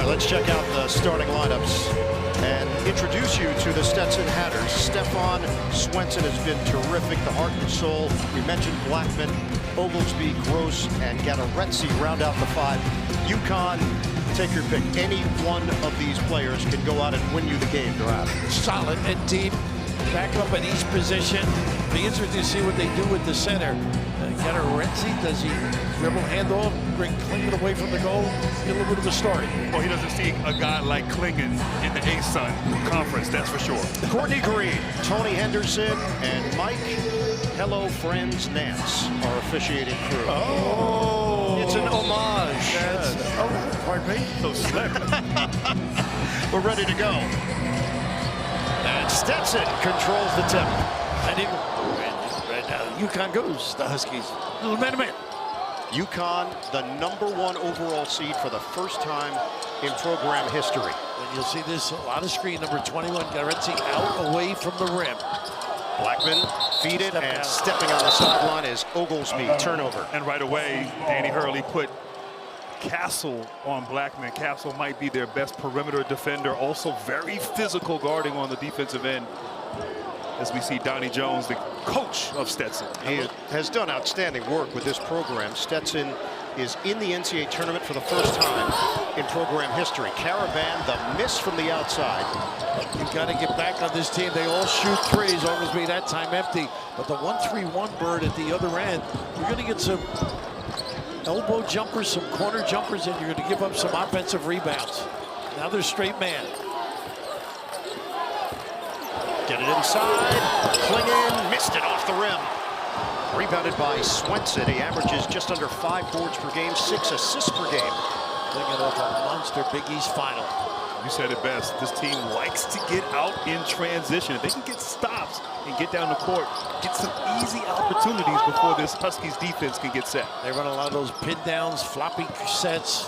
right, let's check out the starting lineups and introduce you to the Stetson Hatters. Stefan Swenson has been terrific, the heart and soul. We mentioned Blackman, Oglesby, Gross, and Gattaretzi round out the five. UConn, take your pick. Any one of these players can go out and win you the game. They're out. Solid and deep. Back up in each position. Be interesting to see what they do with the center. Gattaretzi, does he dribble, hand off, bring Klingon away from the goal? Get a little bit of a story. Well, he doesn't see a guy like Klingon in the ASUN conference, that's for sure. Courtney Green, Tony Henderson, and Mike Hello Friends Nance are officiating crew. Oh! It's an homage. Yes. Oh, pardon me? So slick. We're ready to go. And Stetson controls the tip. And right now, UConn goes. The Huskies. Little man-to-man. UConn, the #1 overall seed for the first time in program history. And you'll see this, a lot of screen. Number 21, Gattaretzi out away from the rim. Blackman feed it, and stepping on the sideline is Oglesby. Turnover. And right away, Danny Hurley put Castle on Blackman. Castle might be their best perimeter defender, also very physical guarding on the defensive end. As we see Donnie Jones, the coach of Stetson. He has done outstanding work with this program. Stetson is in the NCAA tournament for the first time in program history. Caravan, the miss from the outside. You've got to get back on this team. They all shoot threes. Oglesby that time empty. But the 1-3-1 bird at the other end, you're going to get some elbow jumpers, some corner jumpers, and you're going to give up some offensive rebounds. Now they're straight man. Get it inside. Klingon missed it off the rim. Rebounded by Swenson. He averages just under 5 boards per game, 6 assists per game. Bringing off a monster Big East final. You said it best. This team likes to get out in transition. If they can get stops and get down the court, get some easy opportunities before this Huskies defense can get set. They run a lot of those pin downs, floppy sets.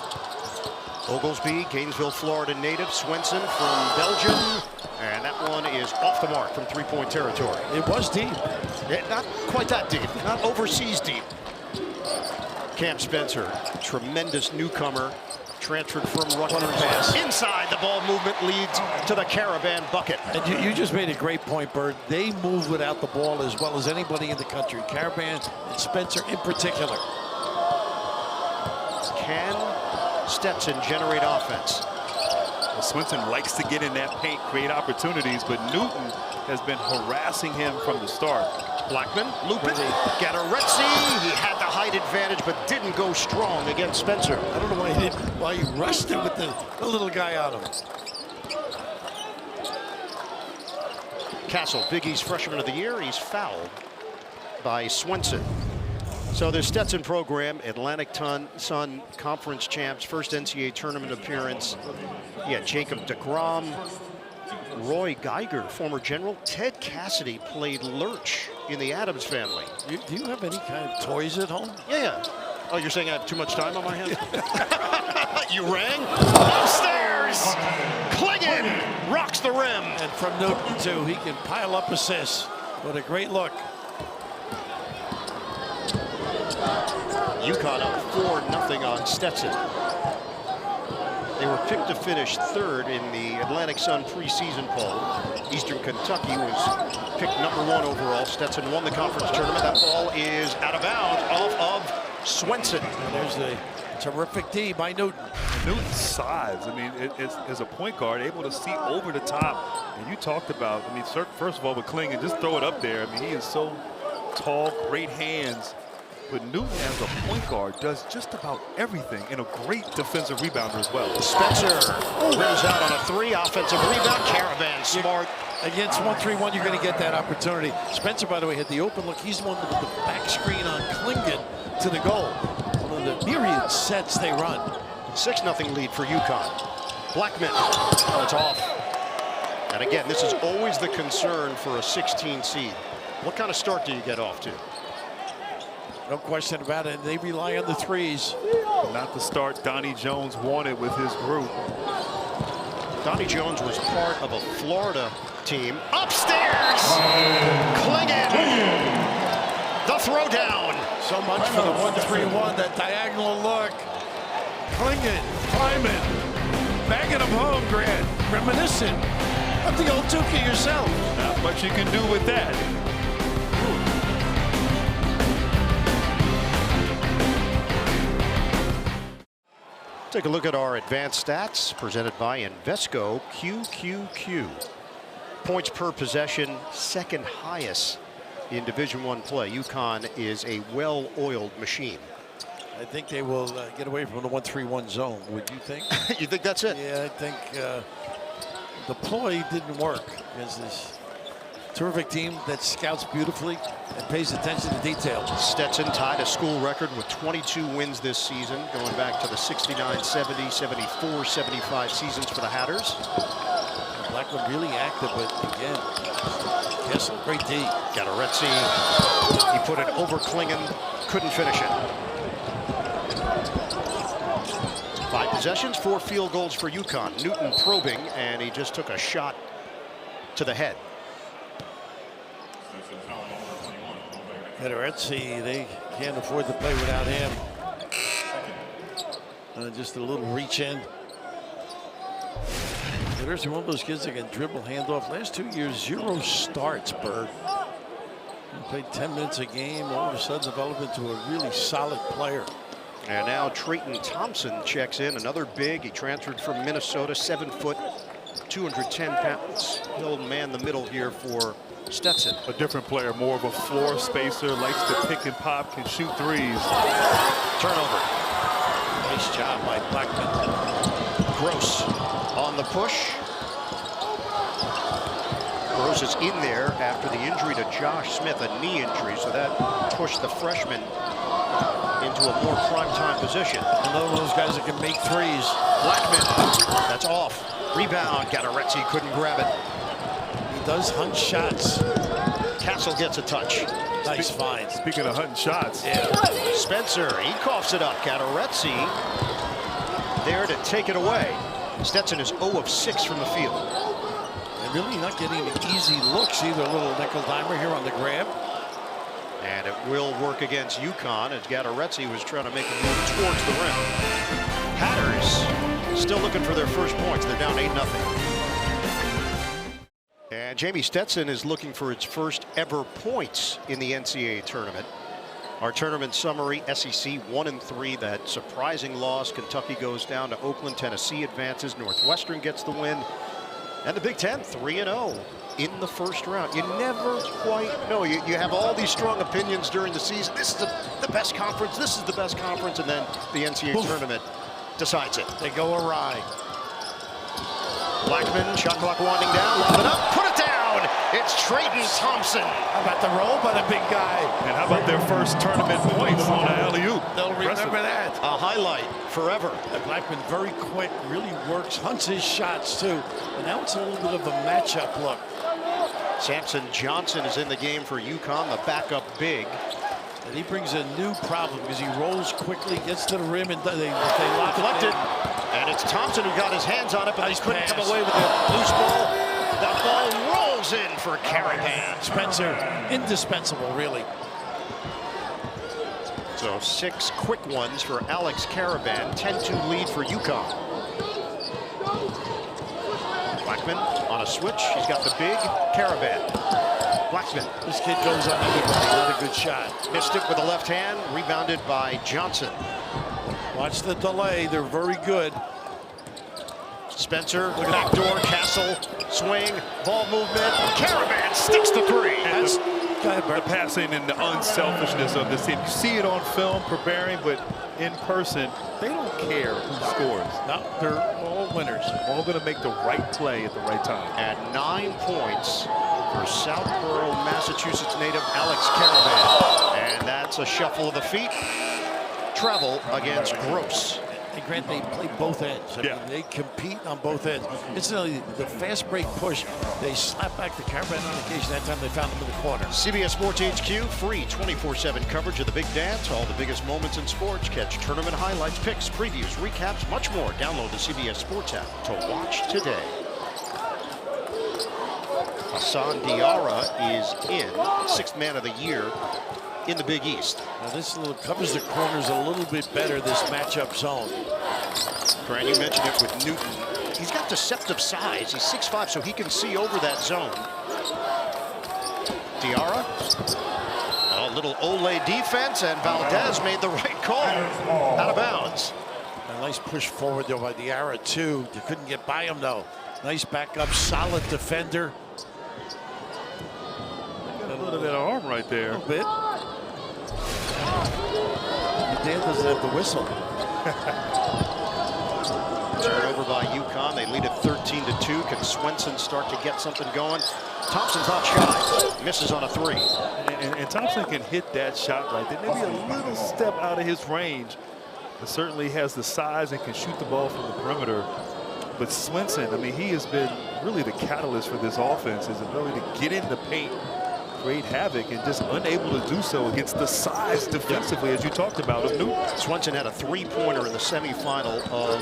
Oglesby, Gainesville, Florida native. Swenson from Belgium. And that one is off the mark from 3-point territory. It was deep. Yeah, not quite that deep, not overseas deep. Cam Spencer, tremendous newcomer, transferred from Rutgers. Inside, the ball movement leads to the Caravan bucket. And you just made a great point, Bird. They move without the ball as well as anybody in the country. Caravan and Spencer in particular. Can Stetson generate offense? Well, Swenson likes to get in that paint, create opportunities, but Newton has been harassing him from the start. Blackman, looping, Gattaretzi. He had the height advantage, but didn't go strong against Spencer. I don't know why he didn't. Why he rushed him with the little guy on him. Castle, Big East Freshman of the Year. He's fouled by Swenson. So the Stetson program, Atlantic Sun Conference champs, first NCAA tournament appearance. Yeah, Jacob DeGrom, Roy Geiger, former general. Ted Cassidy played Lurch in the Addams Family. Do you have any kind of toys at home? Yeah. Oh, you're saying I have too much time on my hands? You rang? Upstairs! Klingon rocks the rim. And from Newton, too, he can pile up assists. What a great look. UConn up 4-0 on Stetson. They were picked to finish 3rd in the Atlantic Sun preseason poll. Eastern Kentucky was picked #1 overall. Stetson won the conference tournament. That ball is out of bounds off of Swenson. And there's a terrific D by Newton. Newton's size, I mean, as a point guard, able to see over the top. And you talked about, I mean, first of all, with Klingon, just throw it up there. I mean, he is so tall, great hands. But Newton, as a point guard, does just about everything, and a great defensive rebounder as well. Spencer rims out on a 3, offensive rebound. Caravan smart. Against 1-3-1, you're going to get that opportunity. Spencer, by the way, had the open look. He's the one with the back screen on Klingon to the goal. One of the myriad sets they run. 6-0 lead for UConn. Blackman, oh, it's off. And again, this is always the concern for a 16 seed. What kind of start do you get off to? No question about it. They rely on the threes. Not the start Donnie Jones wanted with his group. Donnie Jones was part of a Florida team. Upstairs! Klingon! The throwdown. So much for the 1-3-1, that diagonal look. Klingon, climbing. Welcome home, Grant. Reminiscent of the old Tukey yourself. Not much you can do with that. Take a look at our advanced stats presented by Invesco QQQ. Points per possession, second highest in Division I play. UConn is a well-oiled machine. I think they will get away from the 1-3-1 zone. Would you think? You think that's it? Yeah, I think the ploy didn't work against this terrific team that scouts beautifully and pays attention to detail. Stetson tied a school record with 22 wins this season, going back to the 69, 70, 74, 75 seasons for the Hatters. Blackman really active, but again, Kessel, great D. Gatorezzi, he put it over Klingon, couldn't finish it. 5 possessions, 4 field goals for UConn. Newton probing, and he just took a shot to the head. Gatorezzi, they can't afford to play without him. Just a little reach in. Gatorezzi, one of those kids that can dribble, hand off. Last 2 years, 0 starts, Bird. He played 10 minutes a game, all of a sudden developed into a really solid player. And now Trayton Thompson checks in, another big. He transferred from Minnesota, 7 foot, 210 pounds. He'll man the middle here for Stetson. A different player, more of a floor spacer, likes to pick and pop, can shoot threes. Turnover. Nice job by Blackman. Gross on the push. Gross is in there after the injury to Josh Smith, a knee injury, so that pushed the freshman into a more prime-time position. Another one of those guys that can make threes. Blackman, that's off. Rebound, Gatorezzi couldn't grab it. He does hunt shots. Castle gets a touch. Nice find. Speaking of hunting shots. Yeah. Spencer, he coughs it up. Gatorezzi there to take it away. Stetson is 0 of 6 from the field. And really not getting easy looks either. A little nickel dimer here on the grab. And it will work against UConn as Gatorezzi was trying to make a move towards the rim. Hatters still looking for their first points. They're down 8-0. And Jamie Stetson is looking for its first ever points in the NCAA tournament. Our tournament summary: SEC 1-3. That surprising loss. Kentucky goes down to Oakland. Tennessee advances. Northwestern gets the win. And the Big Ten 3-0 in the first round. You never quite know. You have all these strong opinions during the season. This is the best conference. This is the best conference. And then the NCAA tournament decides it. They go awry. Blackman, shot clock winding down. Lob it up. Put it down. It's Trayton Thompson. How about the roll by the big guy? And how about their first tournament points on an alley-oop? They'll remember that. A highlight forever. And Blackman very quick, really works, hunts his shots too. And now it's a little bit of a matchup look. Samson Johnson is in the game for UConn, the backup big. And he brings a new problem because he rolls quickly, gets to the rim, and they lock Deflected. it. And it's Thompson who got his hands on it, but Nice he couldn't pass. come away with the loose ball. That ball rolls in for Caravan. Spencer, indispensable, really. So 6 quick ones for Alex Caravan. 10-2 lead for UConn. Blackman on a switch. He's got the big. Caravan. Blackman. This kid goes on everybody. Not a good shot. Missed it with the left hand. Rebounded by Johnson. Watch the delay. They're very good. Spencer, backdoor, Castle, swing, ball movement. Caravan sticks the 3. That's, go ahead, The Bert. passing and the unselfishness of this team. You see it on film preparing, but in person, they don't care who scores. No, they're all winners. All going to make the right play at the right time. At 9 points for Southborough, Massachusetts native Alex Caravan. And that's a shuffle of the feet. Travel against Gross. And Grant, they play both ends. I mean, they compete on both ends. Incidentally, the fast break push, they slap back the Caravan on occasion. That time they found them in the corner. CBS Sports HQ, free 24/7 coverage of the big dance. All the biggest moments in sports. Catch tournament highlights, picks, previews, recaps, much more. Download the CBS Sports app to watch today. Hassan Diarra is in, 6th man of the year in the Big East. Now this little covers the corners a little bit better, this matchup zone. Grant, you mentioned it with Newton. He's got deceptive size. He's 6'5", so he can see over that zone. Diarra. A little Ole defense, and Valdez made the right call. Out of bounds. A nice push forward there by Diarra, too. You couldn't get by him, though. Nice backup, solid defender. Got a little bit of arm right there. A little bit. Dan doesn't have the whistle. Turnover by UConn. They lead it 13-2. Can Swenson start to get something going? Thompson's not shy. Misses on a 3. And Thompson can hit that shot right there. Maybe a little step out of his range. But certainly has the size and can shoot the ball from the perimeter. But Swenson, I mean, he has been really the catalyst for this offense. His ability to get in the paint, create havoc, and just unable to do so against the size defensively, as you talked about, of Newton. Swenson had a 3-pointer in the semifinal of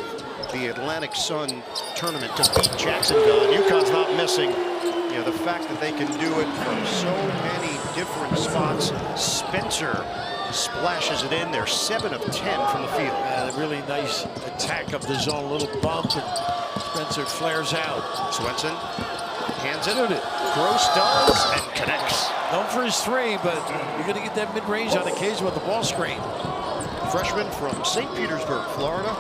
the Atlantic Sun tournament to beat Jacksonville, and UConn's not missing. You know, the fact that they can do it from so many different spots. Spencer splashes it in there, 7 of 10 from the field. A really nice attack of the zone, a little bump, and Spencer flares out. Swenson hands it. Gross does and connects. Known for his 3, but you're going to get that mid-range on occasion with the ball screen. Freshman from St. Petersburg, Florida,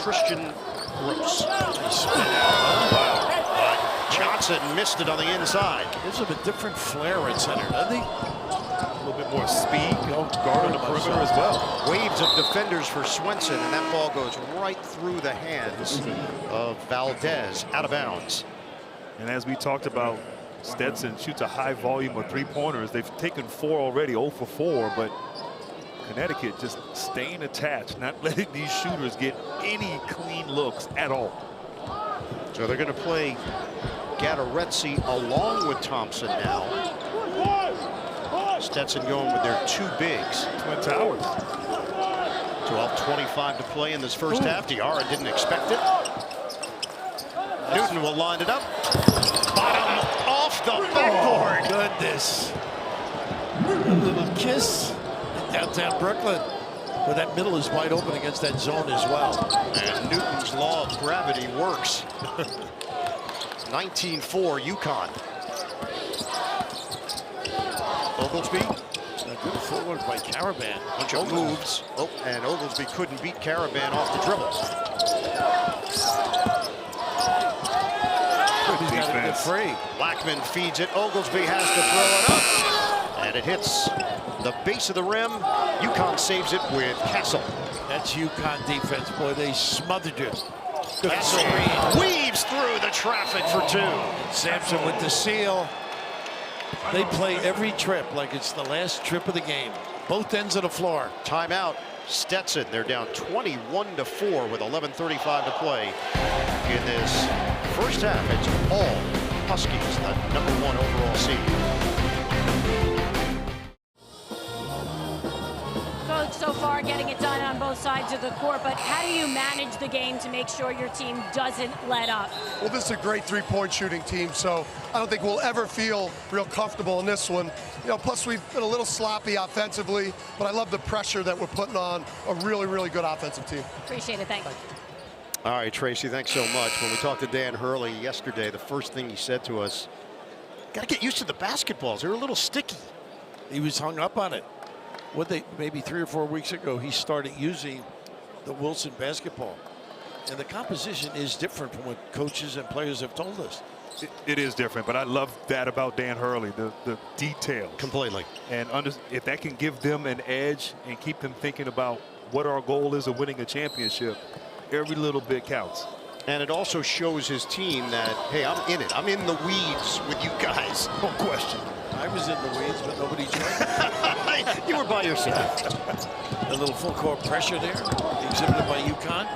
Christian Gross. Nice spin out. Wow. Johnson missed it on the inside. Gives him a different flair at center, doesn't he? A little bit more speed, guard on the perimeter as well. Waves of defenders for Swenson, and that ball goes right through the hands of Valdez, out of bounds. And as we talked about, Stetson shoots a high volume of 3-pointers. They've taken 4 already, 0 for 4, but Connecticut just staying attached, not letting these shooters get any clean looks at all. So they're going to play Gadaretse along with Thompson now. Stetson going with their 2 bigs. Twin Towers. 12:25 to play in this first half. Diarra didn't expect it. Newton will line it up. Bottom off the backboard. Goodness. A little kiss in downtown Brooklyn. But that middle is wide open against that zone as well. And Newton's law of gravity works. 19-4 UConn. Oglesby. A good footwork by Caravan. Bunch of moves. Oh, and Oglesby couldn't beat Caravan off the dribble. He's got to get free. Blackman feeds it. Oglesby has to throw it up. And it hits the base of the rim. UConn saves it with Castle. That's UConn defense, boy. They smothered you. Castle weaves through the traffic for 2. Sampson with the seal. They play every trip like it's the last trip of the game. Both ends of the floor. Timeout. Stetson. They're down 21-4 with 11:35 to play in this first half. It's all Huskies, the #1 overall seed. Coach, so far getting it done on both sides of the court, but how do you manage the game to make sure your team doesn't let up? Well, this is a great 3-point shooting team, so I don't think we'll ever feel real comfortable in this one. You know, plus we've been a little sloppy offensively, but I love the pressure that we're putting on a really, really good offensive team. Appreciate it. Thanks. All right, Tracy, thanks so much. When we talked to Dan Hurley yesterday, the first thing he said to us, got to get used to the basketballs. They're a little sticky. He was hung up on it. Maybe 3 or 4 weeks ago, he started using the Wilson basketball. And the composition is different from what coaches and players have told us. It is different, but I love that about Dan Hurley, the details. Completely. And if that can give them an edge and keep them thinking about what our goal is of winning a championship, every little bit counts. And it also shows his team that, hey, I'm in it. I'm in the weeds with you guys. No question. I was in the weeds, but nobody joined me. You were by yourself. A little full court pressure there, exhibited by UConn.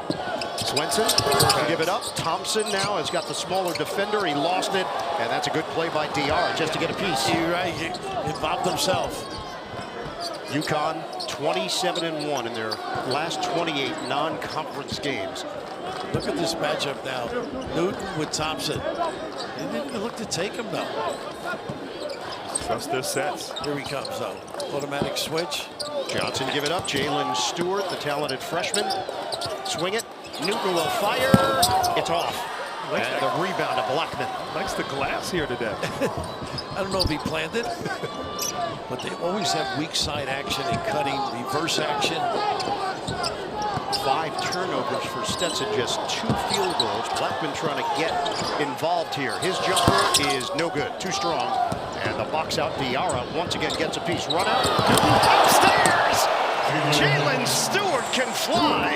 Swenson to give it up. Thompson now has got the smaller defender. He lost it, and that's a good play by Diarra just to get a piece. You're right. He involved himself. UConn 27-1 in their last 28 non-conference games. Look at this matchup now. Newton with Thompson. They didn't even look to take him though. Trust their sets. Here he comes though. Automatic switch. Johnson give it up. Jalen Stewart, the talented freshman. Swing it. Newton will fire. It's off. Likes And that. the rebound to Blackman. Likes the glass here today. I don't know if he planned it, but they always have weak side action and cutting, reverse action. 5 turnovers for Stetson, just 2 field goals. Blackman trying to get involved here. His jumper is no good, too strong. And the box out, Diarra once again gets a piece. Run out, upstairs! Jalen Stewart can fly.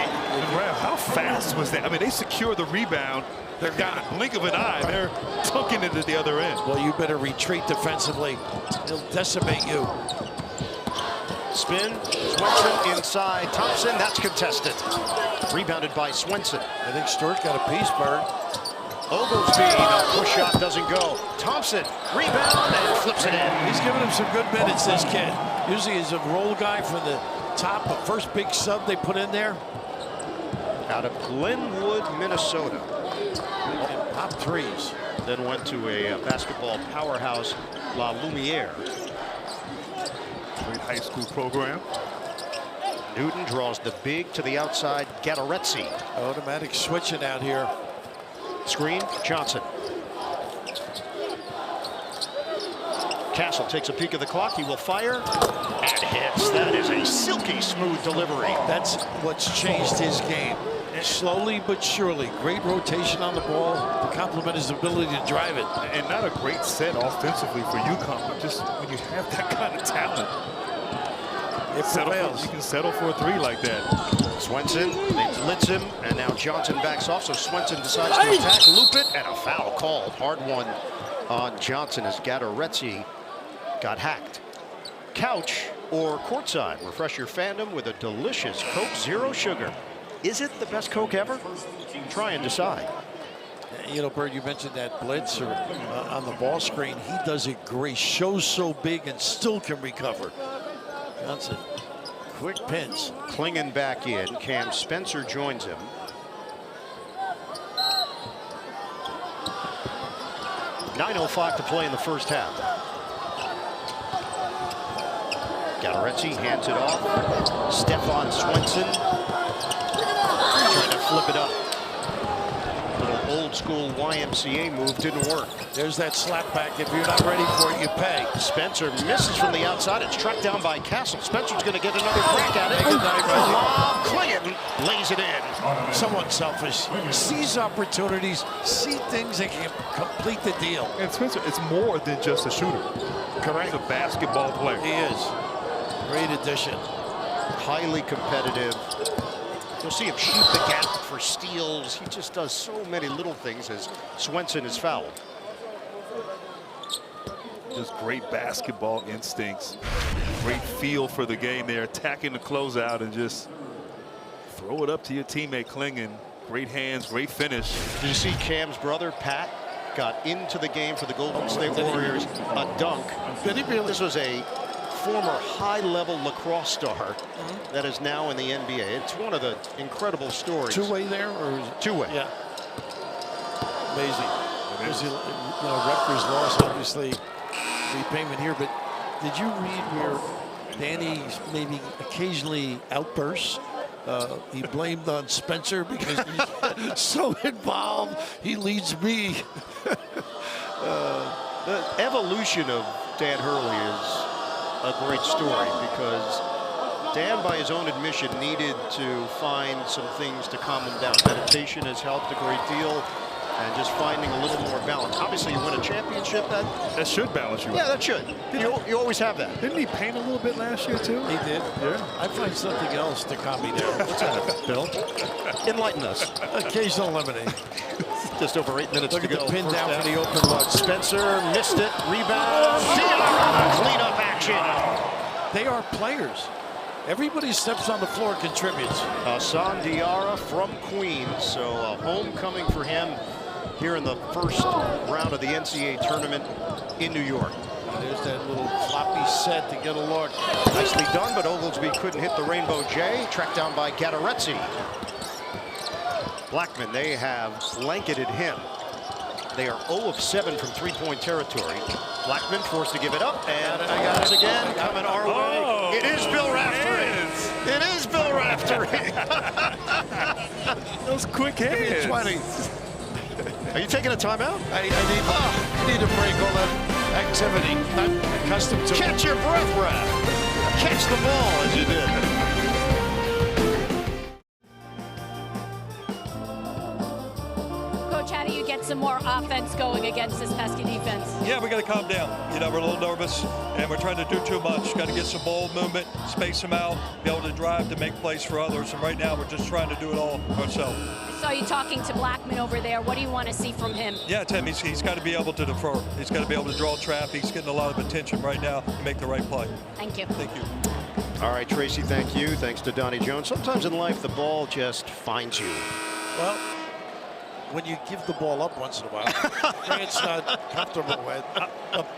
How fast was that? I mean, they secure the rebound. They're gone. Blink of an eye. They're tucking it at the other end. Well, you better retreat defensively. He'll decimate you. Spin, Swenson inside Thompson, that's contested. Rebounded by Swenson. I think Stewart's got a piece, Bird. Oglesby, the push shot doesn't go. Thompson, rebound, and flips it in. He's giving him some good minutes, this kid. Usually he's a roll guy from the top, the first big sub they put in there. Out of Glenwood, Minnesota. And pop threes. Then went to a basketball powerhouse, La Lumiere. Great high school program. Newton draws the big to the outside, Gatorezzi. Automatic switching out here. Screen, Johnson. Castle takes a peek at the clock. He will fire and hits. That is a silky smooth delivery. That's what's changed his game. Slowly but surely. Great rotation on the ball to complement his ability to drive it. And not a great set offensively for UConn, but just when you have that kind of talent, It prevails. you can settle for a 3 like that. Swenson, they blitz him, and now Johnson backs off, so Swenson decides to attack, loop it, and a foul called. Hard one on Johnson as Gatorezzi got hacked. Couch or courtside, refresh your fandom with a delicious Coke Zero Sugar. Is it the best Coke ever? Try and decide. You know, Bird, you mentioned that blitz or on the ball screen. He does it great. Shows so big and still can recover. Johnson, quick pins. Klingen back in. Cam Spencer joins him. .9:05 to play in the first half. Gatorezzi hands it off. Stefan Swenson trying to flip it up. Little old school YMCA move didn't work. There's that slap back. If you're not ready for it, you pay. Spencer misses from the outside. It's tracked down by Castle. Spencer's going to get another crack at it. Good night, Lob, Klingen lays it in. Somewhat selfish. Sees opportunities, see things that can complete the deal. And Spencer, it's more than just a shooter. Correct. He's a basketball player. He is. Great addition. Highly competitive. You'll see him shoot the gap for steals. He just does so many little things as Swenson is fouled. Just great basketball instincts. Great feel for the game there. Attacking the closeout and just throw it up to your teammate Klingen. Great hands, great finish. Did you see Cam's brother, Pat, got into the game for the Golden State Warriors, a dunk. This was a former high-level lacrosse star that is now in the NBA. It's one of the incredible stories. Two-way there, or is it? Two-way. Yeah. Amazing. Obviously, you know, Rutgers lost, obviously, repayment here, but did you read where Danny maybe occasionally outbursts? He blamed on Spencer because he's so involved. He leads me. The evolution of Dan Hurley is a great story because Dan, by his own admission, needed to find some things to calm him down. Meditation has helped a great deal, and just finding a little more balance. Obviously, you win a championship, That should balance you yeah, out. that should. You always have that. Didn't he paint a little bit last year, too? He did. Yeah. I find something else to calm me down. What's that, Bill? Enlighten us. Occasional lemonade. Just over 8 minutes Look to at go. the pin First down half. for the open look. Spencer missed it. Rebound. Diarra, cleanup action. They are players. Everybody steps on the floor and contributes. Hassan Diarra from Queens, so a homecoming for him here in the first round of the NCAA tournament in New York. There's that little floppy set to get a look. Nicely done, but Oglesby couldn't hit the Rainbow J. Tracked down by Gatorezzi. Blackman, they have blanketed him. They are 0 of 7 from three-point territory. Blackman forced to give it up, and I got it again, coming our way. It is Bill Raftery. It is Bill Raftery. Those quick hands. 20. Are you taking a timeout? I need to break all that activity. Not accustomed to. Catch your breath, Raf. Catch the ball as you did. Coach, how do you get some more offense going against this pesky defense? Yeah, we got to calm down. You know, we're a little nervous, and we're trying to do too much. Got to get some ball movement, space them out, be able to drive to make plays for others. And right now, we're just trying to do it all ourselves. I saw you talking to Blackman over there. What do you want to see from him? Yeah, Tim, he's got to be able to defer. He's got to be able to draw traffic. He's getting a lot of attention right now to make the right play. Thank you. Thank you. All right, Tracy, thank you. Thanks to Donnie Jones. Sometimes in life, the ball just finds you. Well, when you give the ball up once in a while, it's not comfortable with.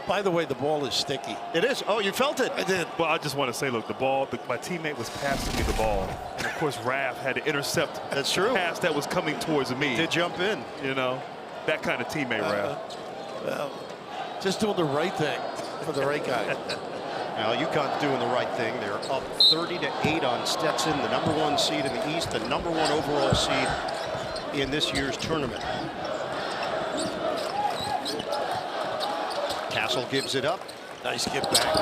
By the way, the ball is sticky. It is. Oh, you felt it. I did. Well, I just want to say, look, my teammate was passing me the ball. And, of course, Raph had to intercept That's true. the pass that was coming towards me. Did jump in. You know, that kind of teammate, Raph. Well, just doing the right thing for the right guy. Now, UConn's doing the right thing. They're up 30-8 on Stetson, the #1 seed in the East, the #1 overall seed in this year's tournament. Castle gives it up. Nice get back.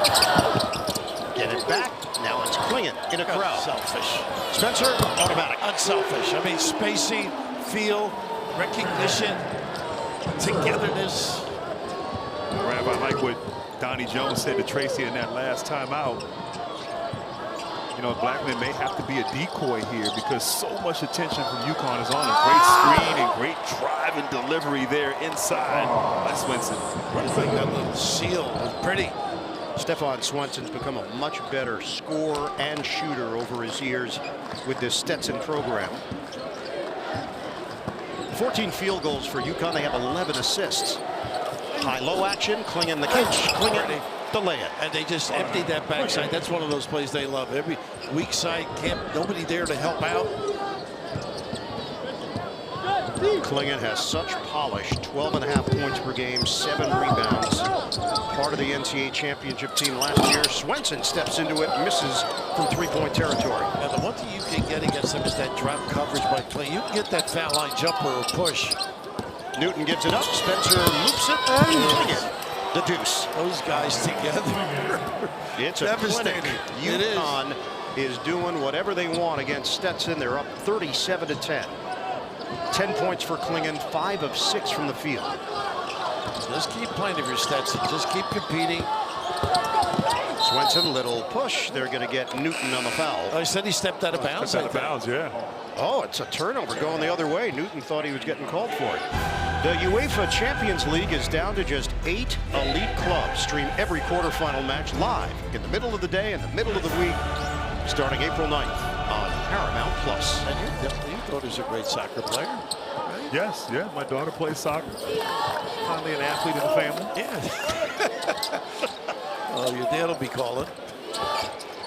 Get it back. Now it's Klingon in a crowd. Selfish. Spencer, automatic. Unselfish. I mean, spacing, feel, recognition, togetherness. Raph, I like what Donnie Jones said to Tracy in that last timeout. You know, Blackman may have to be a decoy here because so much attention from UConn is on him. Great screen and great drive and delivery there inside by Swenson. I think that little seal was pretty. Stefan Swenson's become a much better scorer and shooter over his years with this Stetson program. 14 field goals for UConn. They have 11 assists. High-low action, Klingon the catch, Klingon the lay-in. And they just emptied that backside. That's one of those plays they love. Every weak side camp, nobody there to help out. Klingon has such polish, 12.5 points per game, 7 rebounds. Part of the NCAA championship team last year. Swenson steps into it, misses from three-point territory. And the one thing you can get against them is that drop coverage by play. You can get that foul line jumper or push. Newton gives it up, Spencer loops it, and Klingon, the deuce. Those guys together. It's a devastating. clinic. It is. UConn is doing whatever they want against Stetson. They're up 37-10. 10 points for Klingon, 5 of 6 from the field. Just keep playing if you're Stetson. Just keep competing. Swenson, little push. They're going to get Newton on the foul. I said he stepped out of bounds. Out of bounds, yeah. Oh, it's a turnover going the other way. Newton thought he was getting called for it. The UEFA Champions League is down to just 8 elite clubs. Stream every quarterfinal match live in the middle of the day, in the middle of the week, starting April 9th on Paramount Plus. And your daughter's a great soccer player, right? Yes, yeah. My daughter plays soccer. Finally an athlete in the family. Yeah. Oh, your dad will be calling.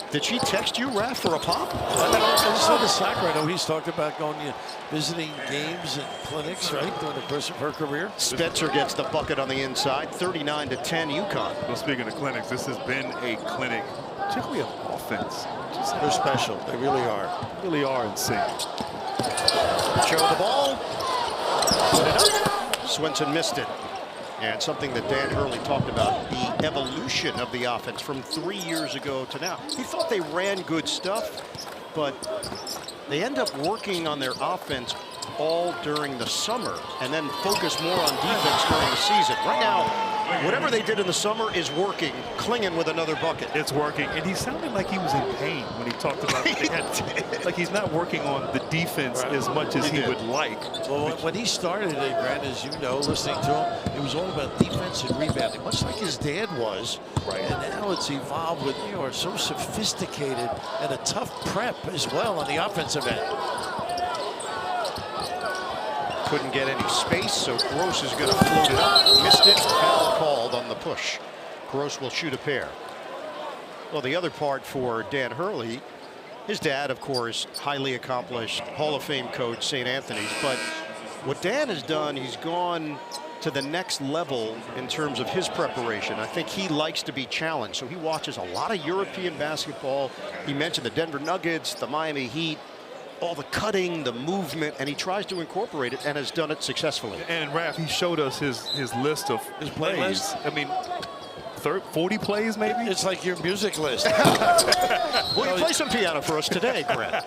Did she text you, Raph, for a pop? I just saw the soccer. I know he's talked about going visiting games and clinics, right, during the course of her career. Spencer gets the bucket on the inside, 39-10 UConn. Well, speaking of clinics, this has been a clinic, particularly of offense. They're special. They really are. Really are in sync. Show the ball. Put it up. Swenson missed it. And something that Dan Hurley talked about, the evolution of the offense from 3 years ago to now. He thought they ran good stuff, but they end up working on their offense all during the summer and then focus more on defense during the season. Right now, whatever they did in the summer is working. Klingon with another bucket. It's working, and he sounded like he was in pain when he talked about it. Like he's not working on the defense as much as he would like. Well, when he started it, Grant, as you know, listening to him, it was all about defense and rebounding, much like his dad was. Right. And now it's evolved with, you know, so sophisticated and a tough prep as well on the offensive end. Couldn't get any space, so Gross is going to float it up. Missed it. Foul called on the push. Gross will shoot a pair. Well, the other part for Dan Hurley, his dad, of course, highly accomplished Hall of Fame coach, St. Anthony's. But what Dan has done, he's gone to the next level in terms of his preparation. I think he likes to be challenged, so he watches a lot of European basketball. He mentioned the Denver Nuggets, the Miami Heat, all the cutting, the movement, and he tries to incorporate it and has done it successfully. And Raph, he showed us his list of his plays. I mean, 40 plays maybe? It's like your music list. Will you play some piano for us today, Grant?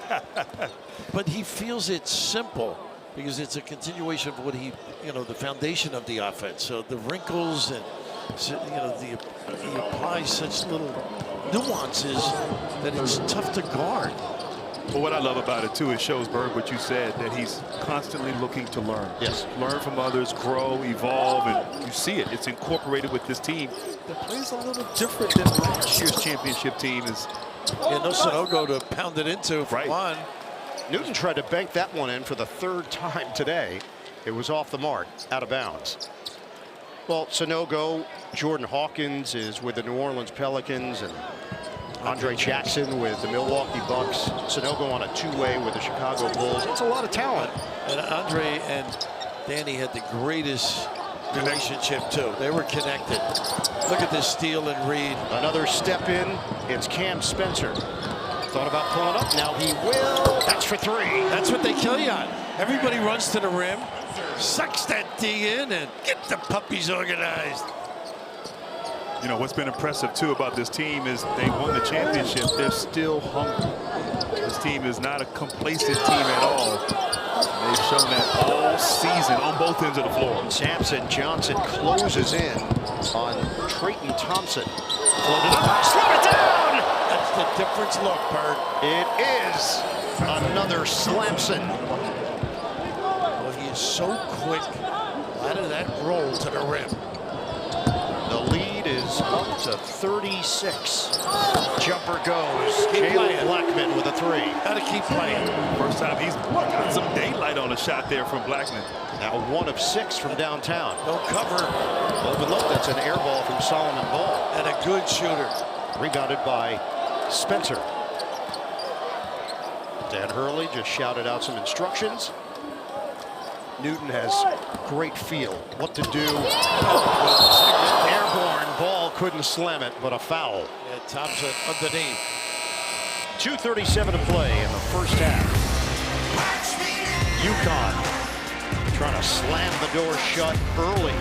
But he feels it's simple because it's a continuation of what he, the foundation of the offense. So the wrinkles and, he applies such little nuances that it's tough to guard. But what I love about it, too, it shows, Berg, what you said, that he's constantly looking to learn. Yes. Learn from others, grow, evolve, and you see it. It's incorporated with this team that plays a little different than last year's championship team. No Sanogo to pound it into for one. Newton tried to bank that one in for the third time today. It was off the mark, out of bounds. Well, Sanogo, Jordan Hawkins is with the New Orleans Pelicans, and Andre Jackson with the Milwaukee Bucks. Sanogo on a two-way with the Chicago Bulls. It's a lot of talent. And Andre and Danny had the greatest relationship, too. They were connected. Look at this steal and read. Another step in. It's Cam Spencer. Thought about pulling up. Now he will. That's for three. That's what they kill you on. Everybody runs to the rim, sucks that D in, and get the puppies organized. What's been impressive, too, about this team is they won the championship. They're still hungry. This team is not a complacent team at all. They've shown that all season on both ends of the floor. Samson Johnson closes in on Trayton Thompson. Floated up. Slow it down! That's the difference look, Bert. It is another Slamson. Well, he is so quick out of that roll to the rim. The lead is up to 36. Jumper goes. Keep Jalen Blackman with a three. Gotta keep playing. First time he's got some daylight on a shot there from Blackman. Now 1 of 6 from downtown. Don't cover. Open look, that's an air ball from Solomon Ball. And a good shooter. Rebounded by Spencer. Dan Hurley just shouted out some instructions. Newton has great feel what to do. Airborne ball, couldn't slam it, but a foul. Yeah, Thompson underneath. 2:37 to play in the first half. UConn trying to slam the door shut early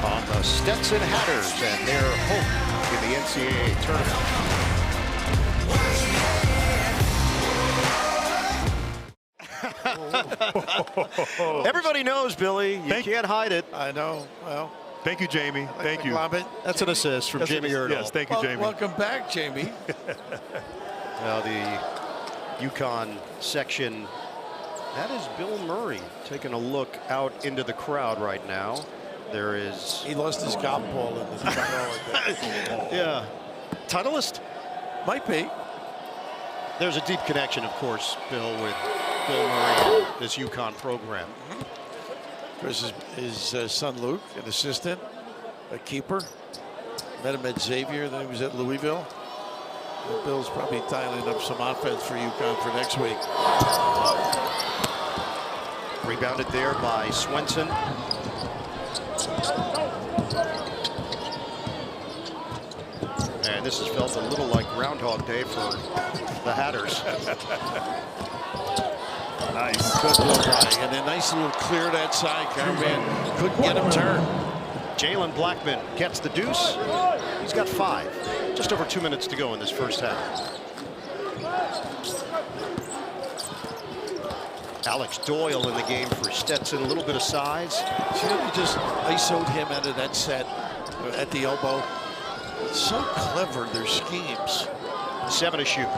on the Stetson Hatters and their hope in the NCAA tournament. Everybody knows, Billy. You can't hide it. I know. Well, thank you, Jamie. Thank you. That's an assist from Jamie Erdahl. Yes, thank you, Jamie. Welcome back, Jamie. Now the UConn section. That is Bill Murray taking a look out into the crowd right now. There is. He lost his golf ball in the Yeah. Titleist? Might be. There's a deep connection, of course, Bill, with Bill Murray and this UConn program. Versus his son Luke, an assistant, a keeper. Met him at Xavier, then he was at Louisville. And Bill's probably dialing up some offense for UConn for next week. Rebounded there by Swenson. And this has felt a little like Groundhog Day for the Hatters. Nice. Good blow by, and a nice little clear that side. Caravan couldn't get him turned. Jalen Blackman gets the deuce. He's got 5. Just over 2 minutes to go in this first half. Alex Doyle in the game for Stetson. A little bit of size. See how he just ISO'd him out of that set at the elbow. So clever, their schemes. 7 to shoot.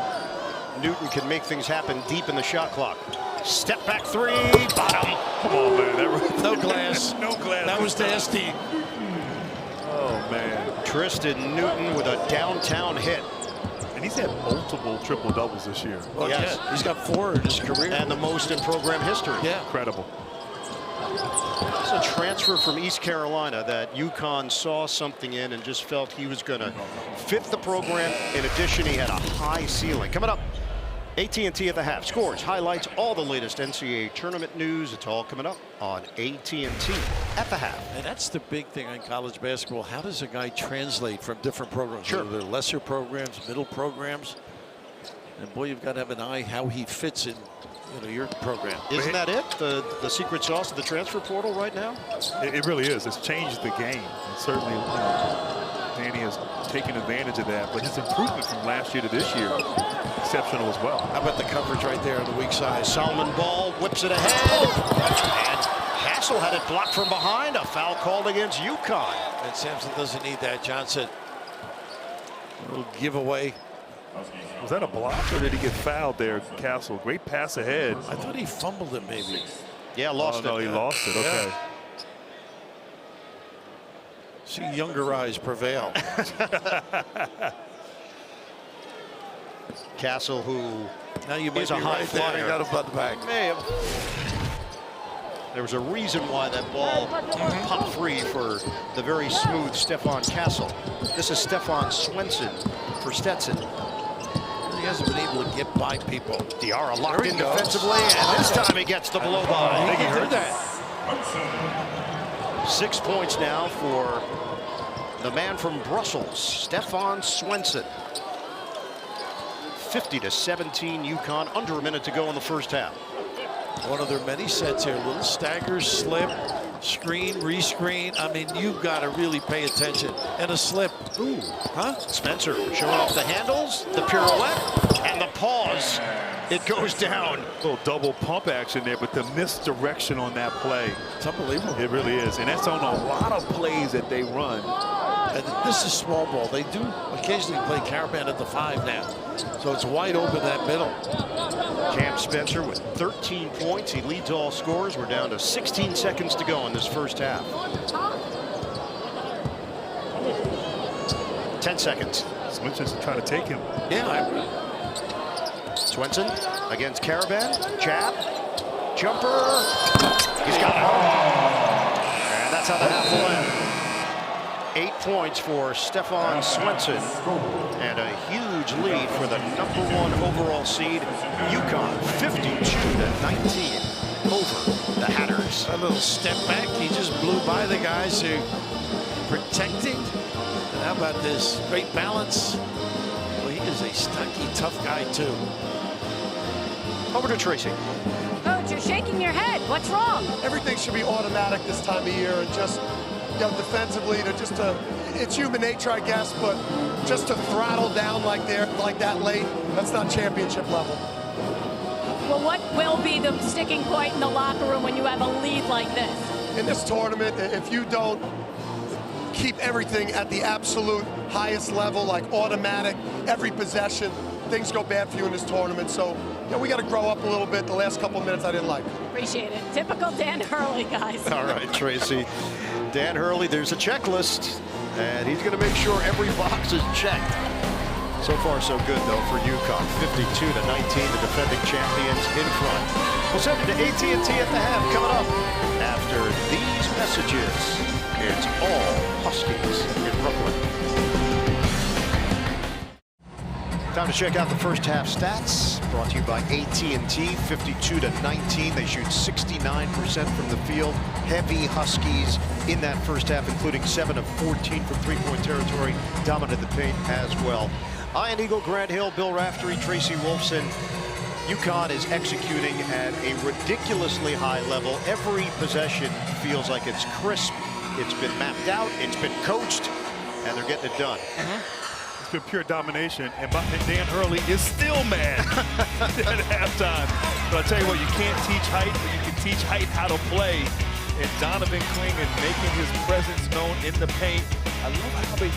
Newton can make things happen deep in the shot clock. Step back 3, bottom. Come on, man. No glass. No glass. That was nasty. Oh, man. Tristan Newton with a downtown hit. And he's had multiple triple-doubles this year. Well, Yes. yeah, he's got 4 in his career. And the most in program history. Yeah. Incredible. It's a transfer from East Carolina that UConn saw something in and just felt he was going to fit the program. In addition, he had a high ceiling. Coming up AT&T at the half. Scores, highlights, all the latest NCAA tournament news. It's all coming up on AT&T at the half. And that's the big thing on college basketball. How does a guy translate from different programs? Sure. Whether they're lesser programs, middle programs. And boy, you've got to have an eye how he fits in, your program. Isn't that it? The secret sauce of the transfer portal right now? It really is. It's changed the game. And certainly, Danny has taken advantage of that. But his improvement from last year to this year, exceptional as well. How about the coverage right there on the weak side? Solomon Ball whips it ahead. And Castle had it blocked from behind. A foul called against UConn. And Sampson doesn't need that. Johnson. A little giveaway. Was that a block or did he get fouled there, Castle? Great pass ahead. I thought he fumbled it maybe. Yeah, lost it. No, he lost it. Okay. Yeah. See younger eyes prevail. Castle, who Now you might is a be high right there. I flyer. got a butt back. There was a reason why that ball popped free for the very smooth Stefan Castle. This is Stefan Swenson for Stetson. He hasn't been able to get by people. Diarra locked There he in goes. defensively, and this time he gets the blow by. I think he heard that. 6 points now for the man from Brussels, Stefan Swenson. 50-17 UConn, under a minute to go in the first half. One of their many sets here. Little staggers, slip, screen, rescreen. I mean, you've got to really pay attention. And a slip. Ooh, huh? Spencer showing off the handles, the pirouette, and the pause. It goes down. A little double pump action there, but the misdirection on that play. It's unbelievable. It really is. And that's on a lot of plays that they run. And this is small ball. They do occasionally play Caravan at the 5 now. So it's wide open that middle. Cam Spencer with 13 points. He leads all scorers. We're down to 16 seconds to go in this first half. 10 seconds. Swenson's trying to take him. Yeah. Swenson against Caravan. Jab. Jumper. He's got it. And that's how the half will end. 8 points for Stefan Swenson. And a huge lead for the #1 overall seed, UConn, 52-19 over the Hatters. A little step back. He just blew by the guys who protecting. And how about this? Great balance. Well, he is a stocky, tough guy, too. Over to Tracy. Coach, you're shaking your head. What's wrong? Everything should be automatic this time of year, and just defensively it's human nature, I guess, but just to throttle down like that late, that's not championship level. Well, what will be the sticking point in the locker room when you have a lead like this? In this tournament, if you don't keep everything at the absolute highest level, like automatic, every possession, things go bad for you in this tournament. So, we got to grow up a little bit. The last couple of minutes I didn't like. Appreciate it. Typical Dan Hurley, guys. All right, Tracy. Dan Hurley, there's a checklist, and he's going to make sure every box is checked. So far, so good, though, for UConn. 52-19, the defending champions in front. We'll send it to AT&T at the half coming up. After these messages, it's all Huskies in Brooklyn. Time to check out the first half stats. Brought to you by AT&T, 52-19. They shoot 69% from the field. Heavy Huskies in that first half, including 7 of 14 from three-point territory. Dominated the paint as well. Ian Eagle, Grant Hill, Bill Raftery, Tracy Wolfson. UConn is executing at a ridiculously high level. Every possession feels like it's crisp. It's been mapped out. It's been coached. And they're getting it done. It's been pure domination, and Dan Hurley is still mad at halftime. But I'll tell you what, you can't teach height, but you can teach height how to play. And Donovan Clingan making his presence known in the paint. I love how they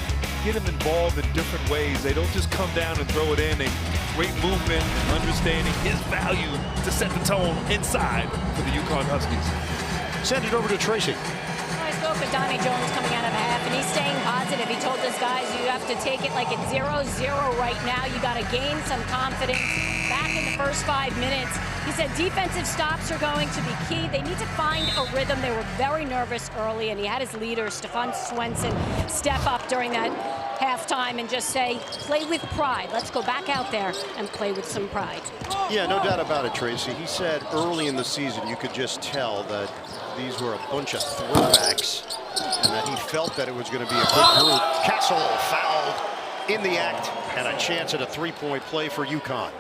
get him involved in different ways. They don't just come down and throw it in. They great movement and understanding his value to set the tone inside for the UConn Huskies. Send it over to Tracy. Guys, spoke with Donnie Jones coming out of the half, and he's staying positive. He told his guys, you have to take it like it's 0-0 right now. You got to gain some confidence back in the first 5 minutes. He said defensive stops are going to be key. They need to find a rhythm. They were very nervous early, and he had his leader, Stetson, step up during that halftime and just say, play with pride. Let's go back out there and play with some pride. Yeah, no doubt about it, Tracy. He said early in the season you could just tell that these were a bunch of throwbacks and that he felt that it was going to be a good group. Castle fouled in the act and a chance at a three-point play for UConn.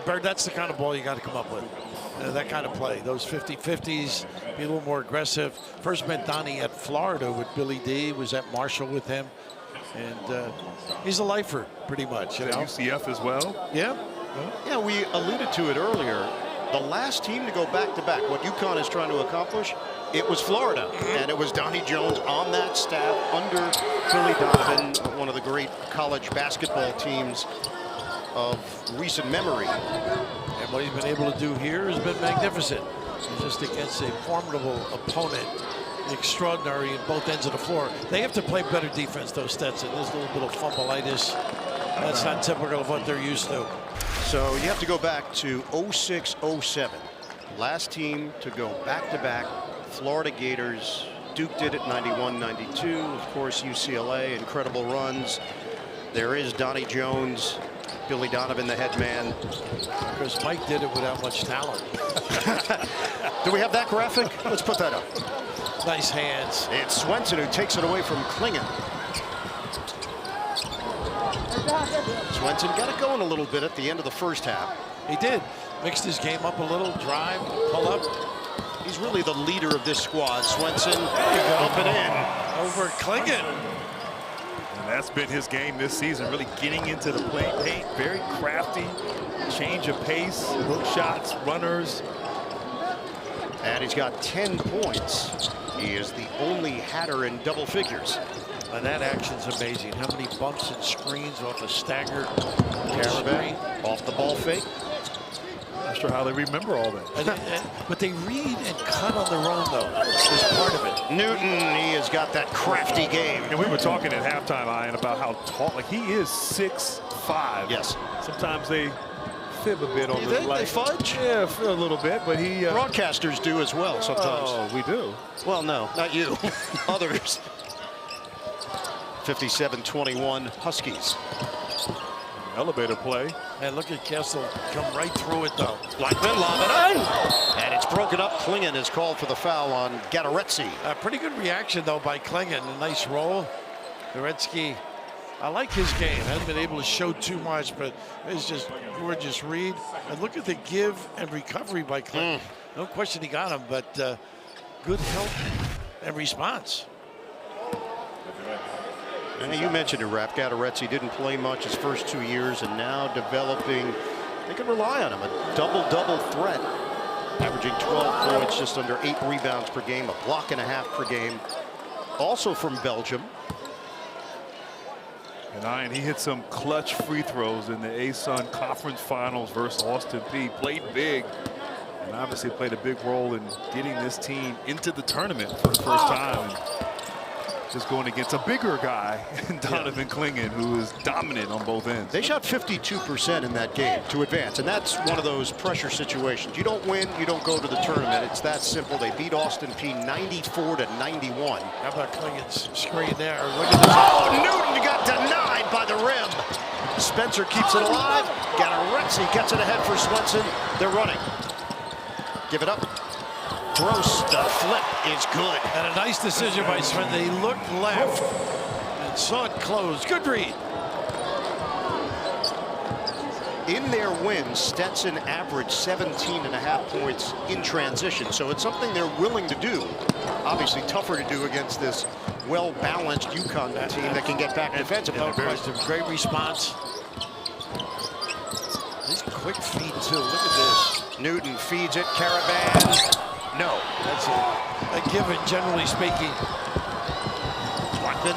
Bird, that's the kind of ball you got to come up with. That kind of play. Those 50-50s, be a little more aggressive. First met Donnie at Florida with Billy D. Was at Marshall with him. And he's a lifer, pretty much. You know? UCF as well? Yeah. Yeah, we alluded to it earlier. The last team to go back-to-back, what UConn is trying to accomplish, it was Florida. And it was Donnie Jones on that staff under Billy Donovan, one of the great college basketball teams of recent memory. And what he's been able to do here has been magnificent. He's just against a formidable opponent. Extraordinary in both ends of the floor. They have to play better defense, though, Stetson. There's a little bit of fumbleitis. That's not typical of what they're used to. So you have to go back to 06-07. Last team to go back-to-back, Florida Gators. Duke did it 91-92. Of course, UCLA, incredible runs. There is Donnie Jones, Billy Donovan, the head man. Because Mike did it without much talent. Do we have that graphic? Let's put that up. Nice hands. It's Swenson who takes it away from Klingen. Swenson got it going a little bit at the end of the first half. He did. Mixed his game up a little, drive, pull up. He's really the leader of this squad. Swenson up and in. Over Klingen. And that's been his game this season, really getting into the paint, very crafty, change of pace, hook shots, runners. And he's got 10 points. He is the only Hatter in double figures. And that action's amazing. How many bumps and screens off a stagger screen, off the ball fake. Not sure how they remember all that. But they read and cut on their own, though. Is part of it. Newton, he has got that crafty game. And we were talking at halftime, Ian, about how tall, like he is 6'5". Yes. Sometimes they fib a bit on You the think they fudge? Yeah, a little bit, but he. Broadcasters do as well sometimes. Oh, we do. Well, no, not you. Others. 57-21 Huskies. Elevator play. And look at Kessel come right through it, though. Blackman lob it in. And it's broken up. Klingen is called for the foul on Gatoretsy. A pretty good reaction, though, by Klingen. A nice roll. Goretzky, I like his game. Hasn't been able to show too much, but it's just gorgeous read. And look at the give and recovery by Klingen. No question he got him, but good help and response. And you mentioned it, Rap. Gatoretsy didn't play much his first 2 years, and now developing. They can rely on him. A double-double threat, averaging 12 points, just under 8 rebounds per game, a block and a half per game. Also from Belgium. And Ian, he hit some clutch free throws in the ASUN Conference Finals versus Austin Peay. Played big, and obviously played a big role in getting this team into the tournament for the first time. And just going against a bigger guy, Donovan Klingen, who is dominant on both ends. They shot 52% in that game to advance, and that's one of those pressure situations. You don't win, you don't go to the tournament. It's that simple. They beat Austin Peay 94-91. How about Klingen's screen there? Look at this. Oh, Newton got denied by the rim. Spencer keeps it alive. Gatoretsy gets it ahead for Swenson. They're running. Give it up. Gross, the flip is good. And a nice decision by Swenson. He looked left and saw it close. Good read. In their win, Stetson averaged 17.5 points in transition, so it's something they're willing to do. Obviously tougher to do against this well-balanced UConn team that can get back defensively. No question. Great response. This quick feed, too. Look at this. Newton feeds it. Caravan. No. That's a given, generally speaking. Blackman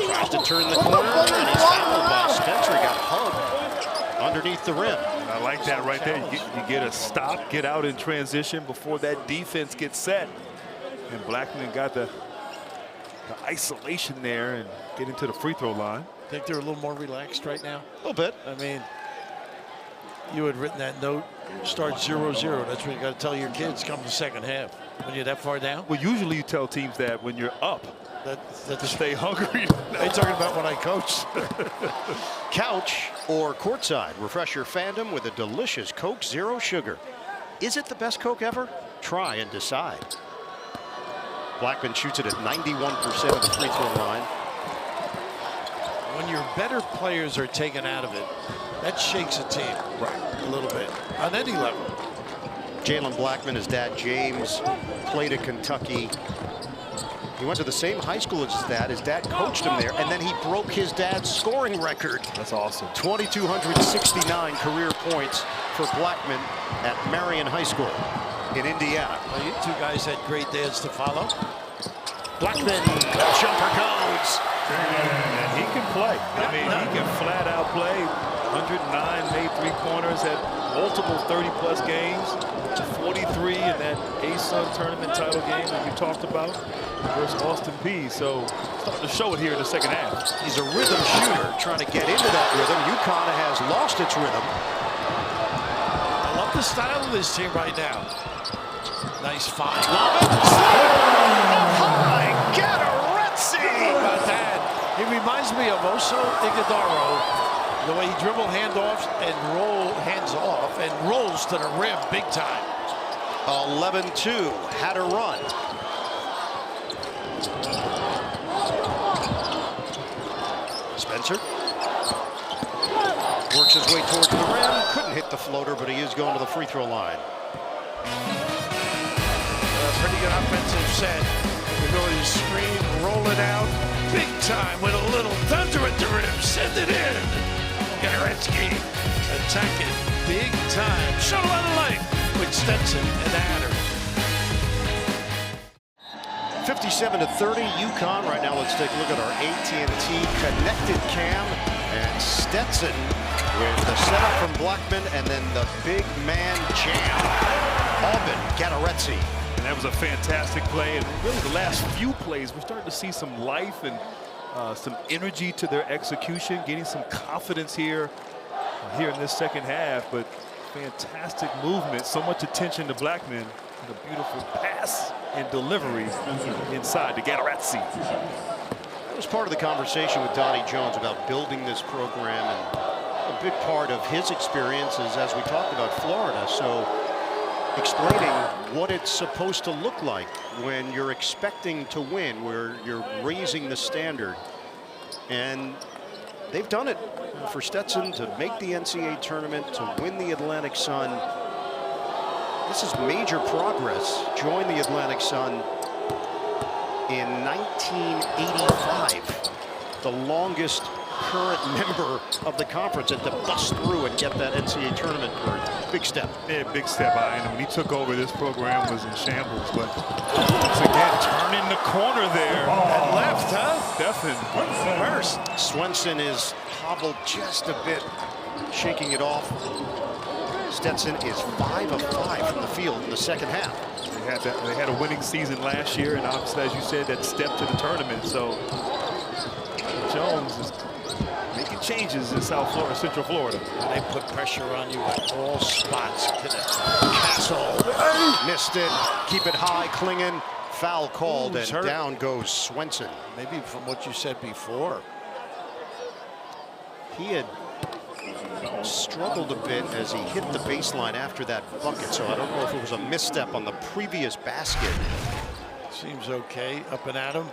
tries to turn the corner, and he's fouled by Spencer. He got hugged underneath the rim. I like that right there. You get a stop, get out in transition before that defense gets set. And Blackman got the the isolation there and getting to the free throw line. Think they're a little more relaxed right now? A little bit. I mean, you had written that note, start 0-0. That's what you got to tell your kids come the second half. When you're that far down? Well, usually you tell teams that when you're up, to stay hungry. Are you talking about when I coach? Couch or courtside, refresh your fandom with a delicious Coke Zero Sugar. Is it the best Coke ever? Try and decide. Blackman shoots it at 91% of the free throw line. When your better players are taken out of it, that shakes a team a little bit on any level. Jalen Blackman, his dad James, played at Kentucky. He went to the same high school as his dad. His dad coached him there, and then he broke his dad's scoring record. That's awesome. 2,269 career points for Blackman at Marion High School in Indiana. Well, you two guys had great dads to follow. Blackman, jumper goes. And he can play. I mean, he can flat out play. 109 made three-pointers, had multiple 30-plus games. 43 in that ASUN tournament title game that you talked about versus Austin Peay. So starting to show it here in the second half. He's a rhythm shooter trying to get into that rhythm. UConn has lost its rhythm. I love the style of this team right now. Nice find. High, Gatoretzi! How about that? He reminds me of Oso Ighodaro. The way he dribble handoffs and hands off and rolls to the rim big time. 11-2, had a run. Spencer works his way towards the rim. Couldn't hit the floater, but he is going to the free throw line. Pretty good offensive set. The ability to screen, roll it out big time with a little thunder at the rim. Send it in. Gatoretzi attacking big time. Show a lot of life with Stetson and Adder. 57-30, UConn. Right now, let's take a look at our AT&T connected cam. And Stetson with the setup from Blackman and then the big man jam. Aubin, Gatoretzi. And that was a fantastic play. And really the last few plays, we're starting to see some life and some energy to their execution, getting some confidence here in this second half. But fantastic movement, so much attention to Blackman. And a beautiful pass and delivery inside to Gatoretzi. That was part of the conversation with Donnie Jones about building this program, and a big part of his experiences as we talked about Florida. So explaining what it's supposed to look like when you're expecting to win, where you're raising the standard. And they've done it for Stetson to make the NCAA tournament, to win the Atlantic Sun. This is major progress. Joined the Atlantic Sun in 1985, the longest current member of the conference, and to bust through and get that NCAA tournament berth. Big step. Yeah, big step. And when he took over, this program was in shambles. But once again, turning the corner there. And left, huh? Stephen. First. Swenson is hobbled just a bit, shaking it off. Stetson is 5 of 5 from the field in the second half. They had a winning season last year, and obviously, as you said, that step to the tournament. So Jones is making changes in Central Florida. And they put pressure on you at all spots. Castle missed it. Keep it high, Klingen. Foul called, and hurt. down goes Swenson. Maybe from what you said before. He had struggled a bit as he hit the baseline after that bucket, so I don't know if it was a misstep on the previous basket. Seems okay, up and at him.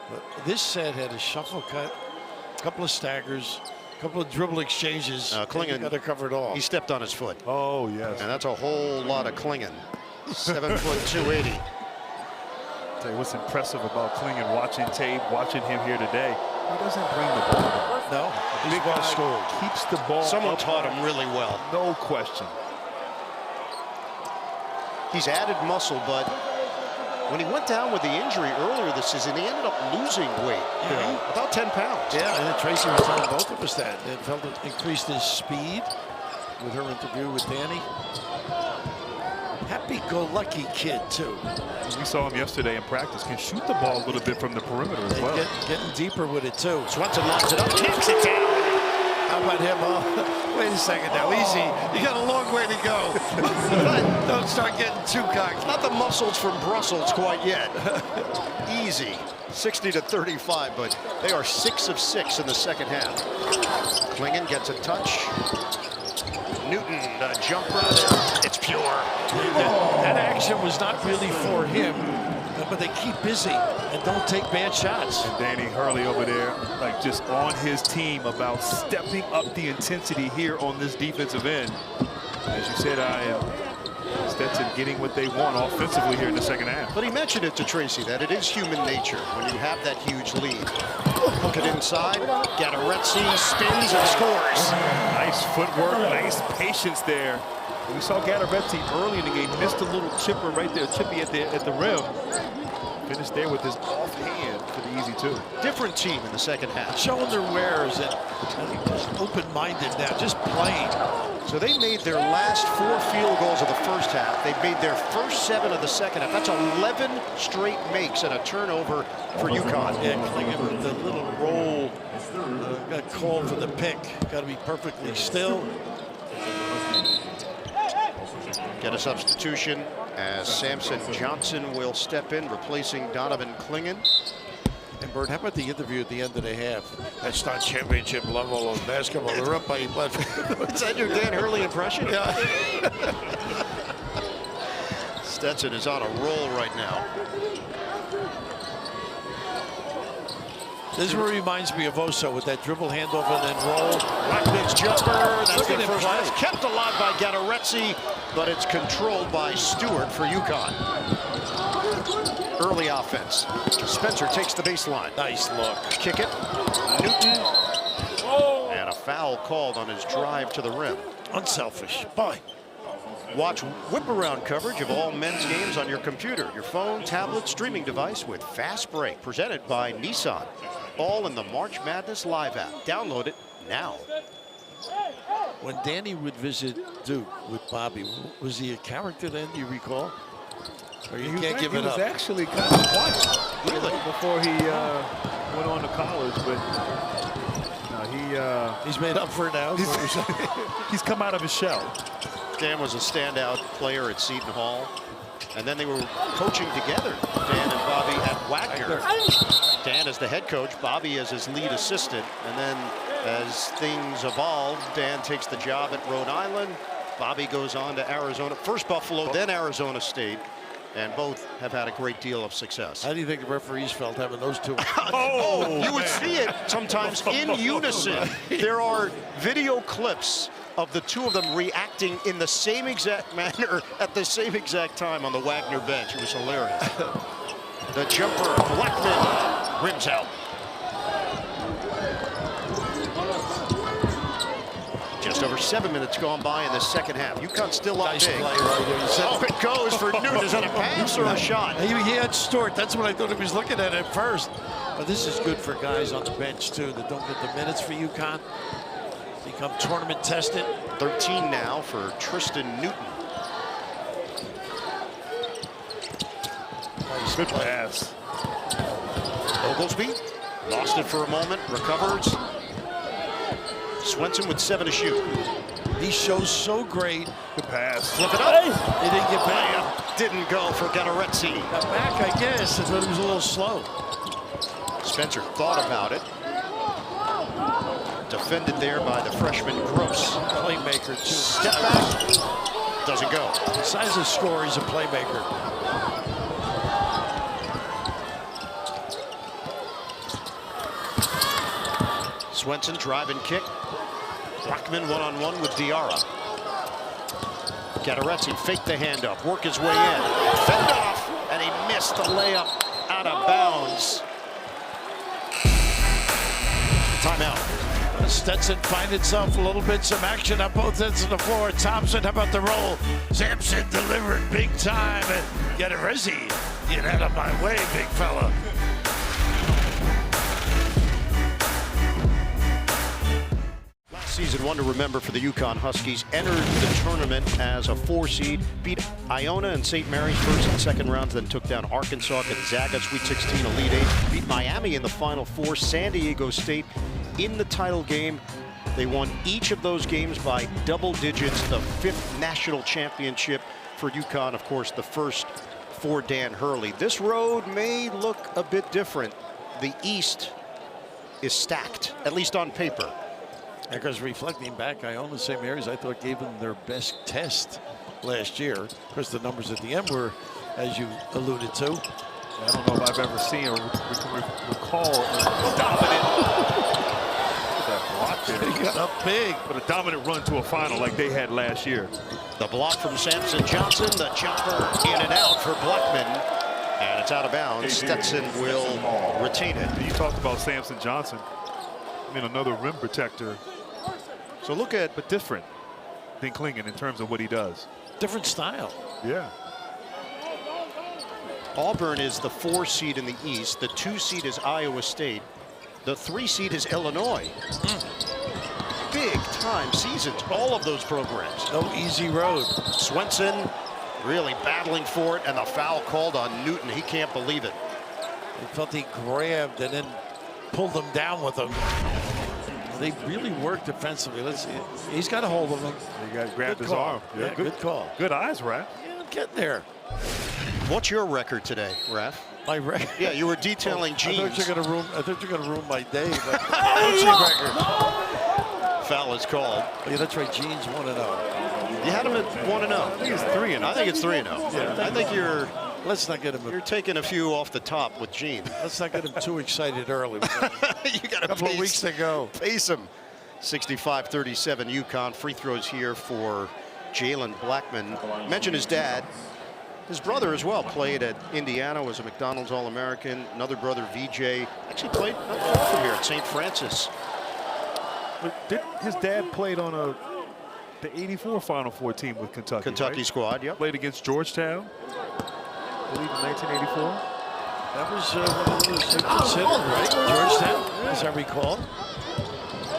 But this set had a shuffle cut, a couple of staggers, a couple of dribble exchanges. Klingen got to cover it all. He stepped on his foot. Oh, yes. And that's a whole lot of Klingen. 7 foot 280. I'll tell you what's impressive about Klingen, watching tape, watching him here today. He doesn't bring the ball. No, Big he's well guy scored. keeps the ball. Someone up. taught him really well. No question. He's added muscle, but when he went down with the injury earlier this season, he ended up losing weight. About 10 pounds. Yeah, and then Tracy was telling both of us that. It felt it increased his speed with her interview with Danny. happy-go-lucky kid, too. We saw him yesterday in practice. Can shoot the ball a little bit from the perimeter as well. Getting deeper with it, too. Swenson lines it up, kicks it down. How about him? Oh, wait a second now. Easy. You got a long way to go. Don't start getting too cocky. Not the muscles from Brussels quite yet. Easy. 60-35, but they are 6 of 6 in the second half. Klingon gets a touch. Newton, a jumper. It's pure. That action was not really for him, but they keep busy and don't take bad shots. And Danny Hurley over there, like just on his team about stepping up the intensity here on this defensive end. As you said, Stetson getting what they want offensively here in the second half. But he mentioned it to Tracy that it is human nature when you have that huge lead. Hook it inside. Gatoretsi spins and scores. Nice footwork, nice patience there. We saw Gatoretsi early in the game, missed a little chipper right there, chippy at the rim. Finished there with his offhand for the easy two. Different team in the second half. Showing their wares and just open-minded now, just playing. So they made their last 4 field goals of the first half. They made their first 7 of the second half. That's 11 straight makes and a turnover for UConn. Yeah, Klingon with the little roll. Got called for the pick. Got to be perfectly still. Get a substitution as Samson Johnson will step in, replacing Donovan Klingon. And Bert, how about the interview at the end of the half? That's not championship level of basketball. They're up by 11. Is that your Dan Hurley impression? Yeah. Stetson is on a roll right now. This is what reminds me of Oso with that dribble handoff and then roll. Blackman's jumper. That's Look the at him first play. pass. Kept alive by Gatoretsi, but it's controlled by Stewart for UConn. Early offense. Spencer takes the baseline. Nice look. Kick it. Newton. And a foul called on his drive to the rim. Unselfish. Bye. Watch whip-around coverage of all men's games on your computer, your phone, tablet, streaming device with Fast Break, presented by Nissan. All in the March Madness Live app. Download it now. When Danny would visit Duke with Bobby, was he a character then, do you recall? Or you can't give it up? He was actually kind of quiet Really? before he went on to college, but He's made up for it now. he's come out of his shell. Dan was a standout player at Seton Hall. And then they were coaching together, Dan and Bobby at Wagner. Dan as the head coach, Bobby as his lead assistant. And then as things evolve, Dan takes the job at Rhode Island. Bobby goes on to Arizona, first Buffalo, then Arizona State. And both have had a great deal of success. How do you think the referees felt having those two? You would see it sometimes in unison. There are video clips of the two of them reacting in the same exact manner at the same exact time on the Wagner bench. It was hilarious. The jumper, Blackman, rims out. Just over 7 minutes gone by in the second half. UConn still up Nice big. play right there. You said Up it goes for Newton. Is that a pass or a shot? He had Stewart. That's what I thought he was looking at first. But this is good for guys on the bench, too, that don't get the minutes for UConn. Become tournament tested. 13 now for Tristan Newton. Nice Good play. pass. Oglesby lost it for a moment, recovers. Swenson with 7 to shoot. He shows so great. Good pass. Flip it up. He didn't get back. Layup didn't go for Gatoretsi. Got back, I guess. I thought he was a little slow. Spencer thought about it. Defended there by the freshman Gross. Playmaker, too. Step back. Doesn't go. Besides the score, he's a playmaker. Swenson drive and kick. Blackman one-on-one with Diarra. Gatoretsi faked the handoff, work his way in. Fend off, and he missed the layup out of bounds. Timeout. Stetson find itself a little bit, some action on both ends of the floor. Thompson, how about the roll? Sampson delivered big time. And Gatoretsi, get out of my way, big fella. Season one to remember for the UConn Huskies. Entered the tournament as a 4 seed, beat Iona and St. Mary's first and second rounds, then took down Arkansas, Gonzaga, Sweet 16, Elite 8, beat Miami in the Final Four, San Diego State in the title game. They won each of those games by double digits, the 5th national championship for UConn, of course, the first for Dan Hurley. This road may look a bit different. The East is stacked, at least on paper. Because reflecting back, Iona St. Mary's, I thought, gave them their best test last year. Of course, the numbers at the end were, as you alluded to. I don't know if I've ever seen or recall a dominant. He got up big. But a dominant run to a final like they had last year. The block from Samson Johnson, the jumper in and out for Blackman, and it's out of bounds. Stetson will retain it. You talked about Samson Johnson. I mean, another rim protector. So look at, but different than Klingon in terms of what he does. Different style. Yeah. Auburn is the 4 seed in the East. The 2 seed is Iowa State. The 3 seed is Illinois. Big time seasons, all of those programs. No easy road. Swenson really battling for it, and the foul called on Newton. He can't believe it. He felt he grabbed and then pulled them down with him. They really worked defensively. Let's see. He's got a hold of him. He got grabbed his call. arm. Yeah, good call. Good eyes, Raph. Yeah, I'm getting there. What's your record today, Raph? My record. Yeah, you were detailing jeans. I thought you were gonna ruin my day. But what's your record? Foul is called. Yeah, that's right. Jeans 1-0. You had him at 1-0. I think it's 3-0. I think it's 3-0. Yeah. I think you're. Let's not get him. You're taking a few off the top with Gene. Let's not get him too excited early. You got a couple of weeks to go. Pace him. 65-37 UConn. Free throws here for Jalen Blackman. Mentioned his dad. His brother as well played at Indiana, was a McDonald's All-American. Another brother, VJ, actually played not far from here at St. Francis. His dad played on the 84 Final Four team with Kentucky. Kentucky right? squad, yep. Played against Georgetown, I believe in 1984. That was one of those considered, right? Georgetown, as I recall.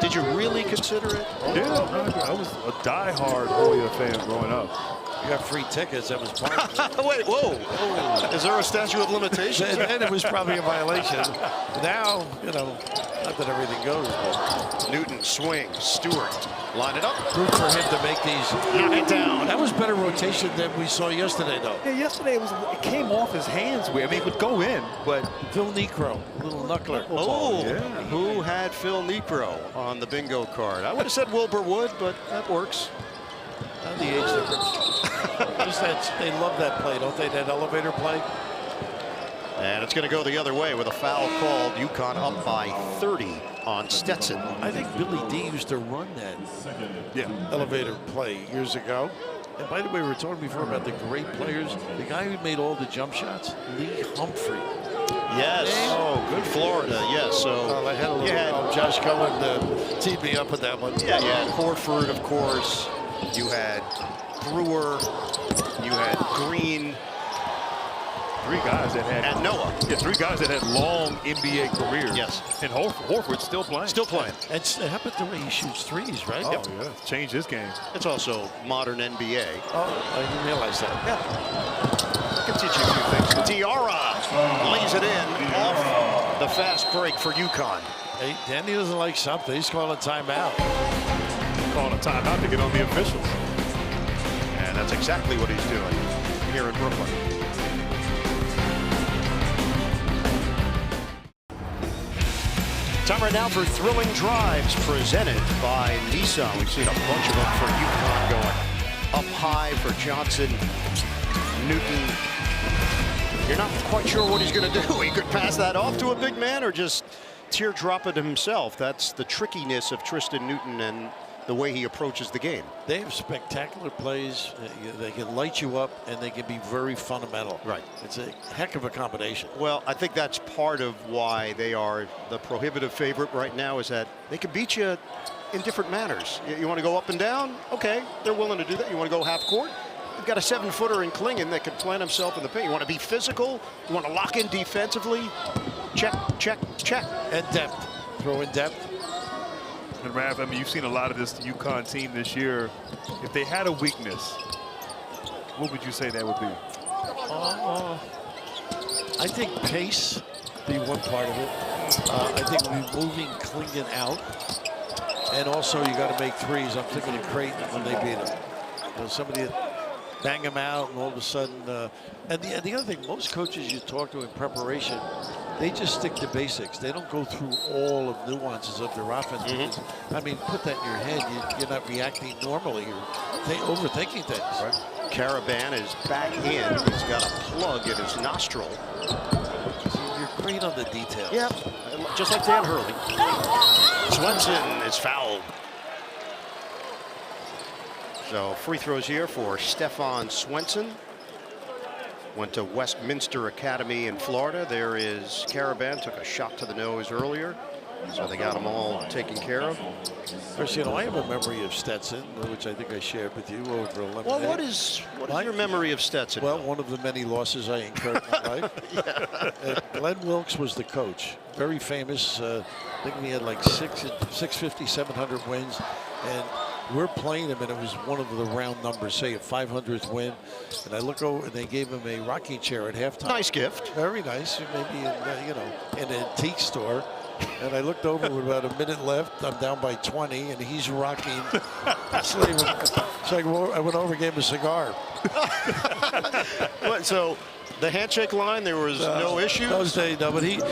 Did you really consider it? Yeah, I was a die-hard Hoya fan growing up. You got free tickets. That was part of it. Wait, whoa. Is there a statute of limitations? And it was probably a violation. Now, you know, not that everything goes. But Newton swings. Stewart line it up. good for him to make these. Knock it down. That was better rotation than we saw yesterday, though. Yeah, yesterday it came off his hands weird. I mean, it would go in, but Phil Necro, little knuckler. Oh, yeah. Who had Phil Necro on the bingo card? I would have said Wilbur Wood, but that works. Not the age difference. Just that, they love that play, don't they? That elevator play. And it's going to go the other way with a foul called. UConn up by 30 on Stetson. I think Billy D used to run that elevator play years ago. And by the way, we were talking before about the great players. The guy who made all the jump shots, Lee Humphrey. Yes. Oh, good Florida. Yes. So I had a little Josh Cohen teed me up with that one. Yeah, you had Horford, of course. You had Brewer. You had Green. Three guys that had and Noah. Yeah, 3 guys that had long NBA careers. Yes. And Horford's still playing. Still playing. And how about the way he shoots threes, right? Oh, yeah. Changed his game. It's also modern NBA. Oh, I didn't realize that. Yeah. I can teach you a few things. Diarra lays it in off the fast break for UConn. Hey, Danny doesn't like something. He's calling a timeout. Calling a timeout to get on the officials. And that's exactly what he's doing here in Brooklyn. Time right now for Thrilling Drives, presented by Nissan. We've seen a bunch of them for UConn going up high for Johnson, Newton. You're not quite sure what he's going to do. He could pass that off to a big man or just teardrop it himself. That's the trickiness of Tristan Newton and the way he approaches the game. They have spectacular plays. They can light you up, and they can be very fundamental. Right. It's a heck of a combination. Well, I think that's part of why they are the prohibitive favorite right now, is that they can beat you in different manners. You want to go up and down? Okay, they're willing to do that. You want to go half court? You've got a 7-footer in Klingon that can plant himself in the paint. You want to be physical? You want to lock in defensively? Check, check, check. And depth. Throw in depth. And Raph, I mean, you've seen a lot of this UConn team this year. If they had a weakness, what would you say that would be? I think pace be one part of it. I think moving Klingon out. And also, you got to make threes. I'm thinking of Creighton when they beat them. You know, somebody bang them out, and all of a sudden. And the other thing, most coaches you talk to in preparation, they just stick to basics. They don't go through all of nuances of their offense. I mean, put that in your head. You're not reacting normally. You're overthinking things. Right. Caravan is back in. He's got a plug in his nostril. You're great on the details. Yep, just like Dan Hurley. Swenson is fouled. So free throws here for Stefan Swenson. Went to Westminster Academy in Florida. There is Caravan, took a shot to the nose earlier. So they got them all taken care of. Of course, you know, I have a memory of Stetson, which I think I shared with you over 11 Well, what is your memory of Stetson? Well, one of the many losses I incurred in my life. Glenn Wilkes was the coach. Very famous. I think we had like 650, 700 wins. And we're playing him, and it was one of the round numbers, say a 500th win. And I look over, and they gave him a rocking chair at halftime. Nice gift. Very nice. Maybe in an antique store. And I looked over with about a minute left. I'm down by 20, and he's rocking. So I went over and gave him a cigar. So the handshake line, there was no issue? Those days, no, but we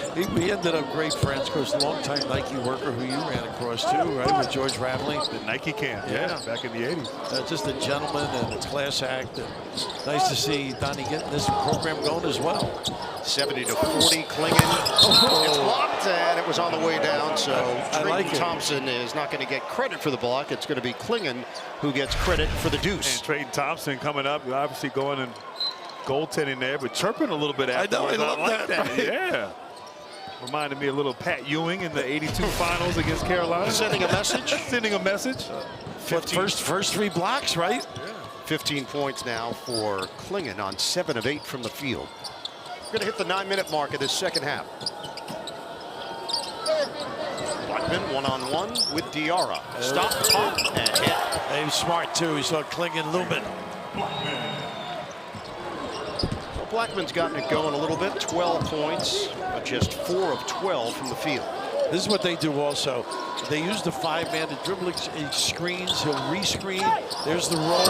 ended up great friends. Of course, longtime Nike worker who you ran across too, right, with George Raveling. The Nike camp, yeah, back in the 80s. Just a gentleman and a class act. And nice to see Donnie getting this program going as well. 70 to 40, Klingon. It's blocked, and it was on the way down. So Trayton Thompson is not going to get credit for the block. It's going to be Klingon who gets credit for the deuce. And Trayton Thompson coming up, obviously going and goaltending there, but chirping a little bit afterwards. I like that. Right? Yeah. Reminded me a little Pat Ewing in the 82 finals against Carolina. Sending a message. Sending a message. First 3 blocks, right? Yeah. 15 points now for Klingon on 7 of 8 from the field. We're going to hit the 9-minute mark of this second half. Blackman one-on-one with Diarra. Stop, pop, and hit. He was smart too. He saw Klingon looming. Well, Blackman's gotten it going a little bit. 12 points, but just 4 of 12 from the field. This is what they do also. They use the 5-man to dribble screens. He'll rescreen. There's the roll.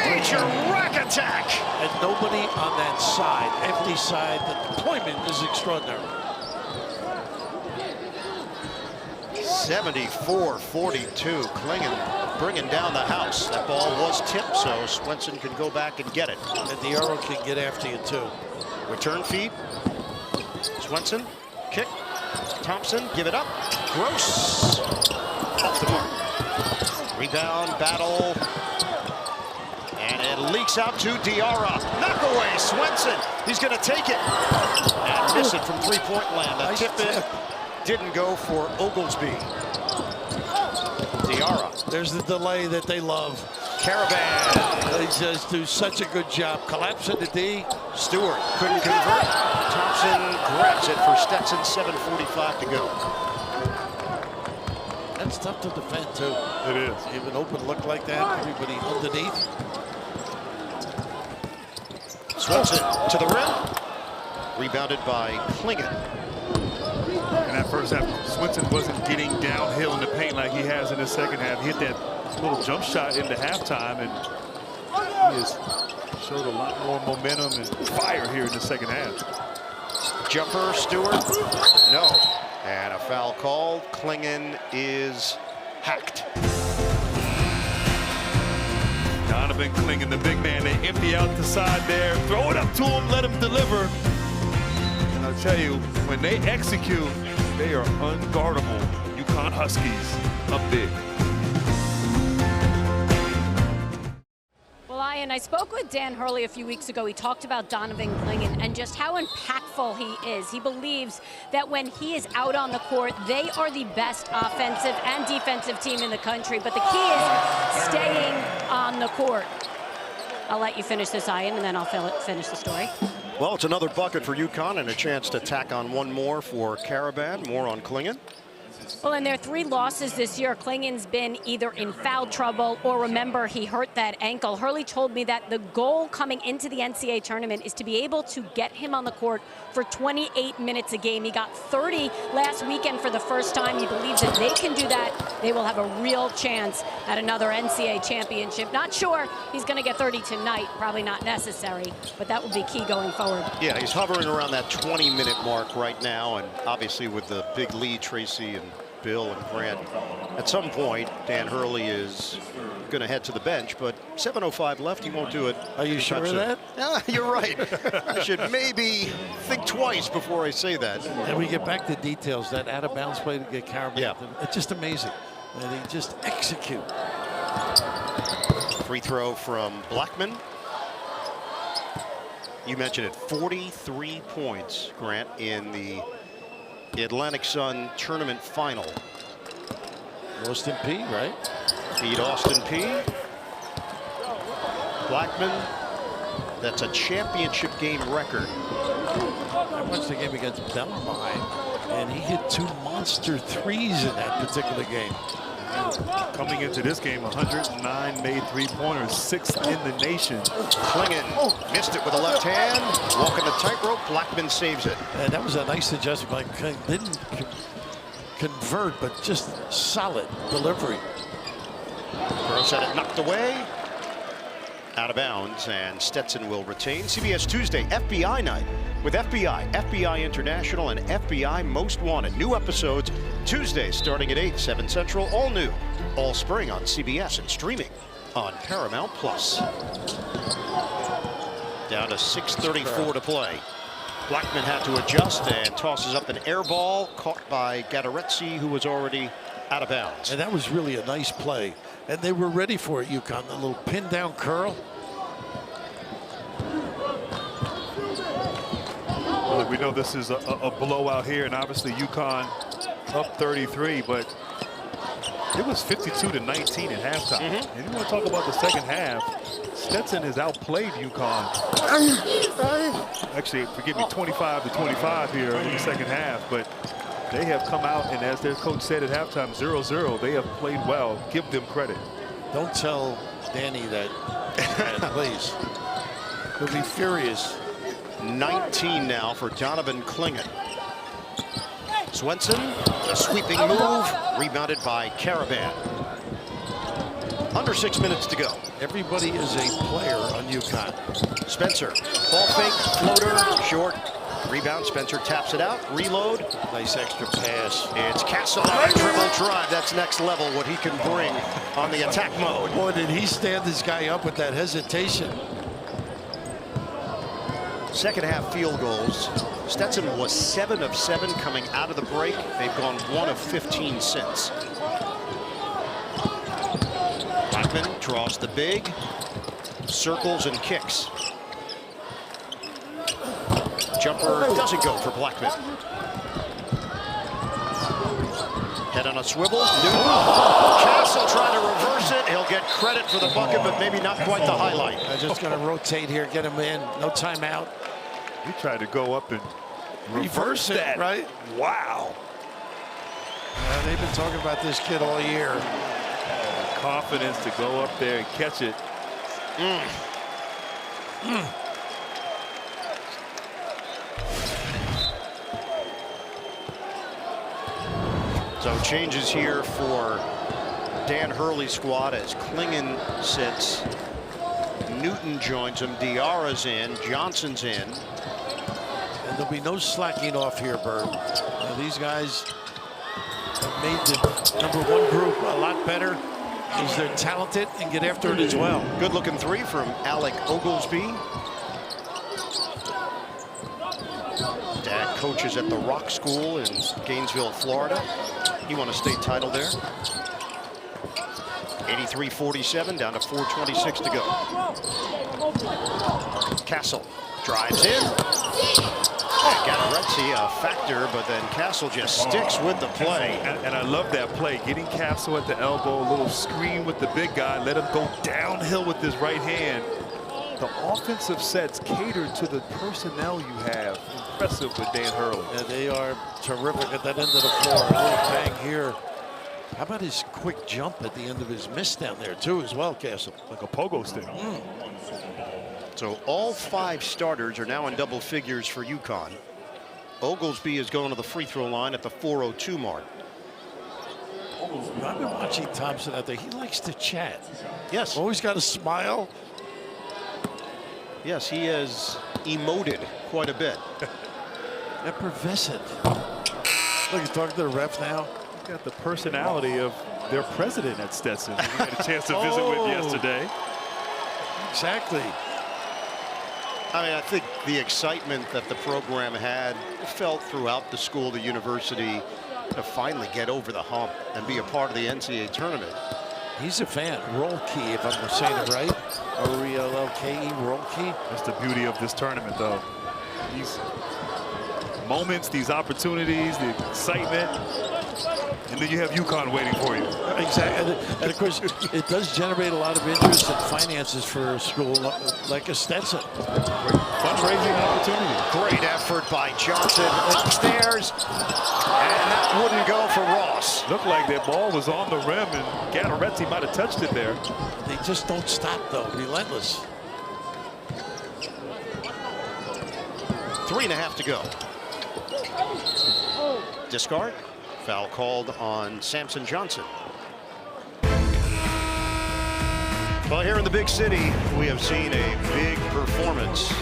Major rack attack. And nobody on that side, empty side. The deployment is extraordinary. 74-42. Klingon bringing down the house. That ball was tipped, so Swenson can go back and get it. And the arrow can get after you too. Return feed. Swenson, kick. Thompson, give it up. Gross. Off the mark. Rebound, battle. And it leaks out to Diarra. Knock away, Swenson. He's going to take it. And miss it from three-point land. The tip in didn't go for Oglesby. Diarra. There's the delay that they love. Caravan. They just do such a good job. Collapsing the D. Stewart couldn't convert. Thompson grabs it for Stetson. 7:45 to go. That's tough to defend too. It is. Even open look like that, everybody underneath. Swenson to the rim. Rebounded by Klingon. In that first half, Swenson wasn't getting downhill in the paint like he has in the second half. He hit that little jump shot into halftime, and he has showed a lot more momentum and fire here in the second half. Jumper, Stewart. No. And a foul called. Klingon is hacked. Donovan Klingon, the big man, they empty out the side there, throw it up to him, let him deliver. And I'll tell you, when they execute, they are unguardable. UConn Huskies up big. Well, I spoke with Dan Hurley a few weeks ago. He talked about Donovan Klingon and just how impactful he is. He believes that when he is out on the court, they are the best offensive and defensive team in the country. But the key is staying on the court. I'll let you finish this, Ian, and then I'll finish the story. Well, it's another bucket for UConn and a chance to tack on one more for Caravan. More on Klingon. Well, in their 3 losses this year, Klingen's been either in foul trouble or, remember, he hurt that ankle. Hurley told me that the goal coming into the NCAA tournament is to be able to get him on the court for 28 minutes a game. He got 30 last weekend for the first time. He believes if they can do that, they will have a real chance at another NCAA championship. Not sure he's going to get 30 tonight, probably not necessary, but that will be key going forward. Yeah, he's hovering around that 20-minute mark right now, and obviously with the big lead, Tracy and Bill and Grant, at some point, Dan Hurley is going to head to the bench, but 7:05 left, he won't do it. Are you sure of that? Yeah, you're right. I should maybe think twice before I say that. And we get back to details, that out-of-bounds play to get Carabin. Yeah. It's just amazing. And they just execute. Free throw from Blackman. You mentioned it, 43 points, Grant, in the Atlantic Sun tournament final. Austin P, right? Beat Austin P. Blackman, that's a championship game record. I watched the game against Bellarmine, and he hit 2 monster threes in that particular game. Coming into this game, 109 made three-pointers, 6th in the nation. Klingen missed it with the left hand, walking the tightrope. Blackman saves it. And that was a nice adjustment by Kling. Didn't convert, but just solid delivery. Gross had it knocked away. Out of bounds, and Stetson will retain. CBS Tuesday, FBI night with FBI, FBI International, and FBI Most Wanted. New episodes Tuesday starting at 8, 7 Central. All new, all spring on CBS and streaming on Paramount Plus. Down to 6:34 to play. Blackman had to adjust and tosses up an air ball caught by Gadarezzi, who was already out of bounds. And that was really a nice play. And they were ready for it, UConn. The little pin down curl. Well, we know this is a blowout here, and obviously UConn up 33, but it was 52-19 at halftime. And you want to talk about the second half, Stetson has outplayed UConn. Actually, forgive me, 25-25 here in the second half, but they have come out, and as their coach said at halftime, 0-0. They have played well. Give them credit. Don't tell Danny that, please. He'll be furious. 19 now for Donovan Klingen. Swenson, a sweeping move, rebounded by Carabin. Under 6 minutes to go. Everybody is a player on UConn. Spencer, ball fake, floater, short. Rebound, Spencer taps it out, reload. Nice extra pass. It's Castle on a dribble drive. That's next level, what he can bring on the attack mode. Boy, did he stand this guy up with that hesitation. Second half field goals. Stetson was 7 of 7 coming out of the break. They've gone 1 of 15 since. Blackman draws the big, circles and kicks. Jumper doesn't go for Blackman. Head on a swivel. Castle trying to reverse it. He'll get credit for the bucket, but maybe not quite the highlight. I'm just going to rotate here, get him in. No timeout. He tried to go up and Reverse that, right? Wow. They've been talking about this kid all year. Confidence to go up there and catch it. So changes here for Dan Hurley's squad as Klingen sits. Newton joins him. Diarra's in. Johnson's in. And there'll be no slacking off here, Bird. These guys have made the #1 group a lot better because they're talented and get after it as well. Good looking three from Alec Oglesby. Dad coaches at the Rock School in Gainesville, Florida. He won a state title there. 83-47, down to 4:26 to go. Castle drives in. Gadarezzi a factor, but then Castle just sticks with the play. And I love that play. Getting Castle at the elbow, a little screen with the big guy, let him go downhill with his right hand. The offensive sets cater to the personnel you have. impressive with Dan Hurley. And they are terrific at that end of the floor. A little bang here. How about his quick jump at the end of his miss down there, too, as well, Castle? Like a pogo stick. So all 5 starters are now in double figures for UConn. Oglesby is going to the free throw line at the 4:02 mark. I've been watching Thompson out there. He likes to chat. Yes. Always got a smile. Yes, he has emoted quite a bit. Effervescent. Look, he's talking to the ref now. Got the personality of their president at Stetson. We had a chance to visit with yesterday. Exactly. I mean, I think the excitement that the program had felt throughout the school, the university, to finally get over the hump and be a part of the NCAA tournament. He's a fan. Roll key, if I'm saying it right. R-E-L-L-K-E, roll key. That's the beauty of this tournament, though. These moments, these opportunities, the excitement. And then you have UConn waiting for you. Exactly. And of course, it does generate a lot of interest and finances for a school like a Stetson. Fundraising opportunity. Great effort by Johnson upstairs. And that wouldn't go for Ross. Looked like that ball was on the rim, and Gatteretti might have touched it there. They just don't stop, though. Relentless. 3.5 to go. Discard. Foul called on Samson Johnson. Well, here in the big city, we have seen a big performance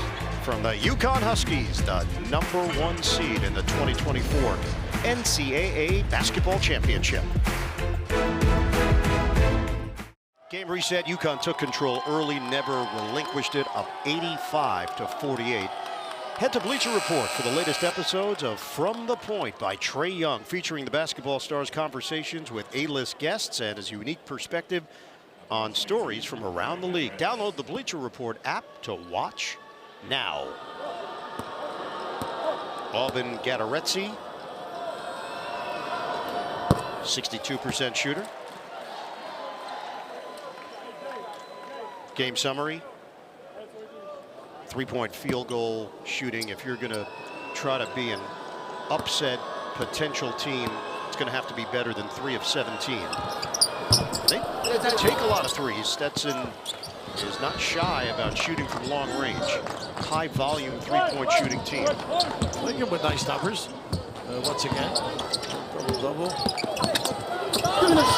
from the UConn Huskies, the #1 seed in the 2024 NCAA Basketball Championship. Game reset. UConn took control early, never relinquished it, up 85-48. Head to Bleacher Report for the latest episodes of From the Point by Trey Young, featuring the Basketball Stars conversations with A-list guests and his unique perspective on stories from around the league. Download the Bleacher Report app to watch now. Aubin Gatteretti, 62% shooter. Game summary. 3-point field goal shooting. If you're going to try to be an upset potential team, it's going to have to be better than 3 of 17. They take a lot of threes. Stetson is not shy about shooting from long range. High volume 3-point shooting team. Lincoln with nice numbers. Once again, double-double.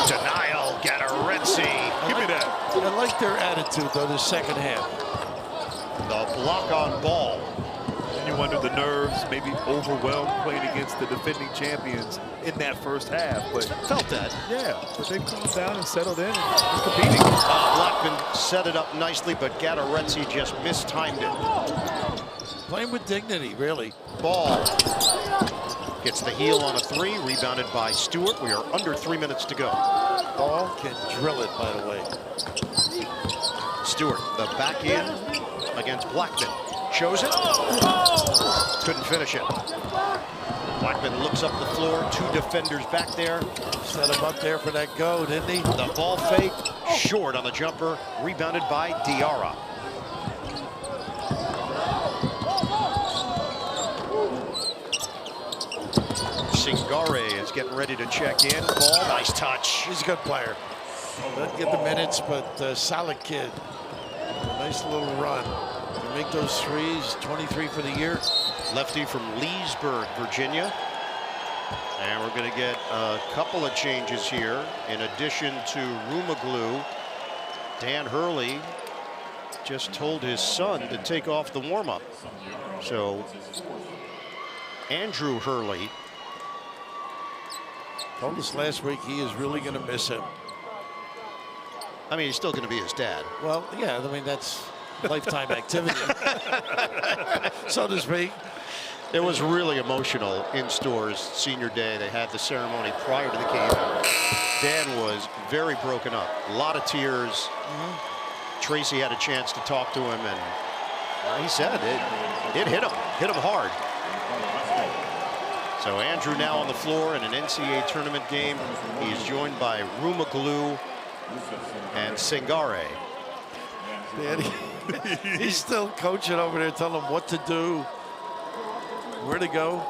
Denial, Gatteretti. Give me that. I like their attitude, though, the second half. The block on ball. And you wonder the nerves, maybe overwhelmed playing against the defending champions in that first half. But Felt that. yeah, but they calmed down and settled in and competing. Blackman set it up nicely, but Gatteretti just mistimed it. Playing with dignity, really. Ball gets the heel on a 3, rebounded by Stewart. We are under 3 minutes to go. Ball can drill it, by the way. Stewart, the back in against Blackman. Shows it. Couldn't finish it. Blackman looks up the floor. 2 defenders back there. Set him up there for that go, didn't he? The ball fake. Short on the jumper. Rebounded by Diarra. Singare is getting ready to check in. Ball, nice touch. He's a good player. Doesn't get the minutes, but solid kid. Nice little run. Can make those threes. 23 for the year. Lefty from Leesburg, Virginia. And we're going to get a couple of changes here. In addition to Rumaglu, Dan Hurley just told his son to take off the warm-up. So Andrew Hurley Told us last week he is really going to miss him. I mean, he's still going to be his dad. Well, yeah, I mean, that's lifetime activity, so to speak. It was really emotional in Stores senior day. They had the ceremony prior to the game. Dan was very broken up. A lot of tears. Tracy had a chance to talk to him, and he said it hit him hard. So Andrew now on the floor in an NCAA tournament game. He is joined by Rumaglu and Singare. Man, he's still coaching over there, telling him what to do. where to go.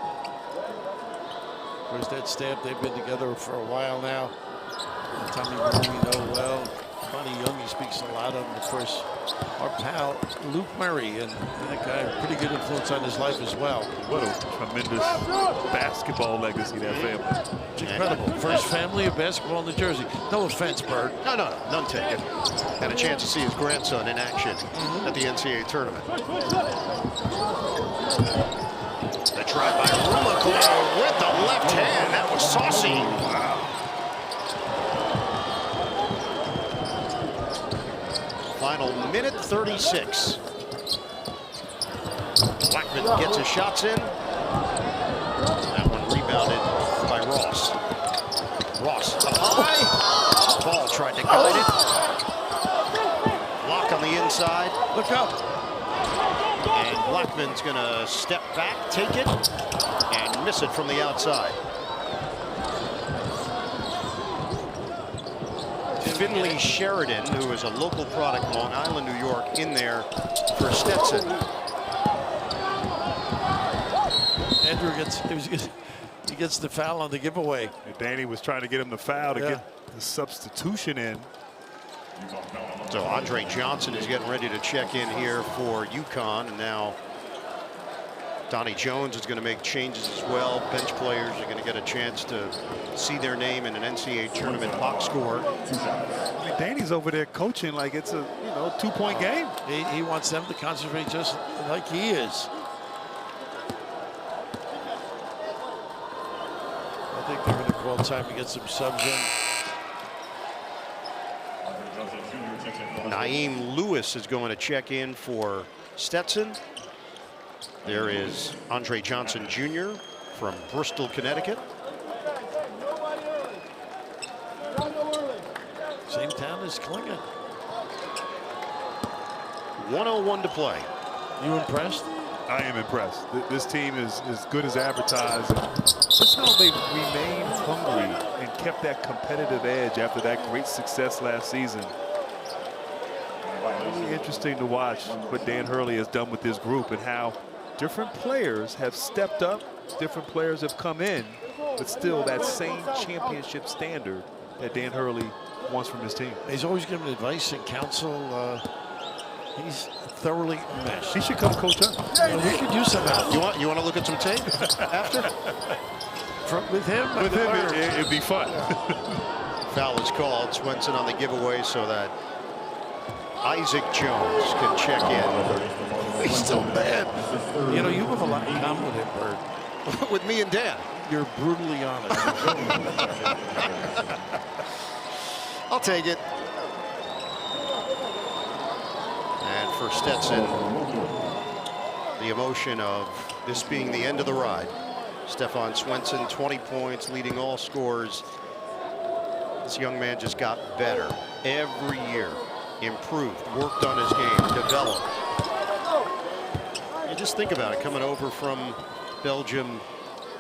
Of course, that staff, they've been together for a while now. Tommy Moore, we know well. Funny Young, he speaks a lot of him. Of course, our pal, Luke Murray, and that guy, pretty good influence on his life as well. What a tremendous basketball legacy, that family. It's incredible. First family of basketball in New Jersey. No offense, Bert. No, none taken. Had a chance to see his grandson in action at the NCAA tournament. The try by Rumako with the left hand. That was saucy. Wow. Final minute 36. Blackman gets his shots in. That one rebounded by Ross. Ross up high. Ball tried to guide it. Block on the inside. Look up. And Blackman's going to step back, take it, and miss it from the outside. Finley Sheridan, who is a local product, Long Island, New York, in there for Stetson. Andrew gets the foul on the giveaway. Danny was trying to get him the foul to get the substitution in. So Andre Johnson is getting ready to check in here for UConn, and now Donnie Jones is going to make changes as well. Bench players are going to get a chance to see their name in an NCAA tournament box score. I mean, Danny's over there coaching like it's a 2-point game. He wants them to concentrate just like he is. I think they're going to call time to get some subs in. Naeem Lewis is going to check in for Stetson. There is Andre Johnson Jr. from Bristol, Connecticut. Same town as Klingon. 1:01 to play. You impressed? I am impressed. This team is as good as advertised. Just how they remained hungry and kept that competitive edge after that great success last season. Really interesting to watch what Dan Hurley has done with this group and how different players have stepped up, different players have come in, but still that same championship standard that Dan Hurley wants from his team. He's always given advice and counsel. He's thoroughly meshed. He should come coach up. We could use some help. You want to look at some tape after? With him? With him, it'd be fun. Foul is called. Swenson on the giveaway so that Isaac Jones can check in. He's still bad. You know, you have a lot in common with him, Bert. With me and Dan. You're brutally honest. I'll take it. And for Stetson, the emotion of this being the end of the ride. Stefan Swenson, 20 points, leading all scores. This young man just got better every year. Improved, worked on his game, developed. You just think about it, coming over from Belgium,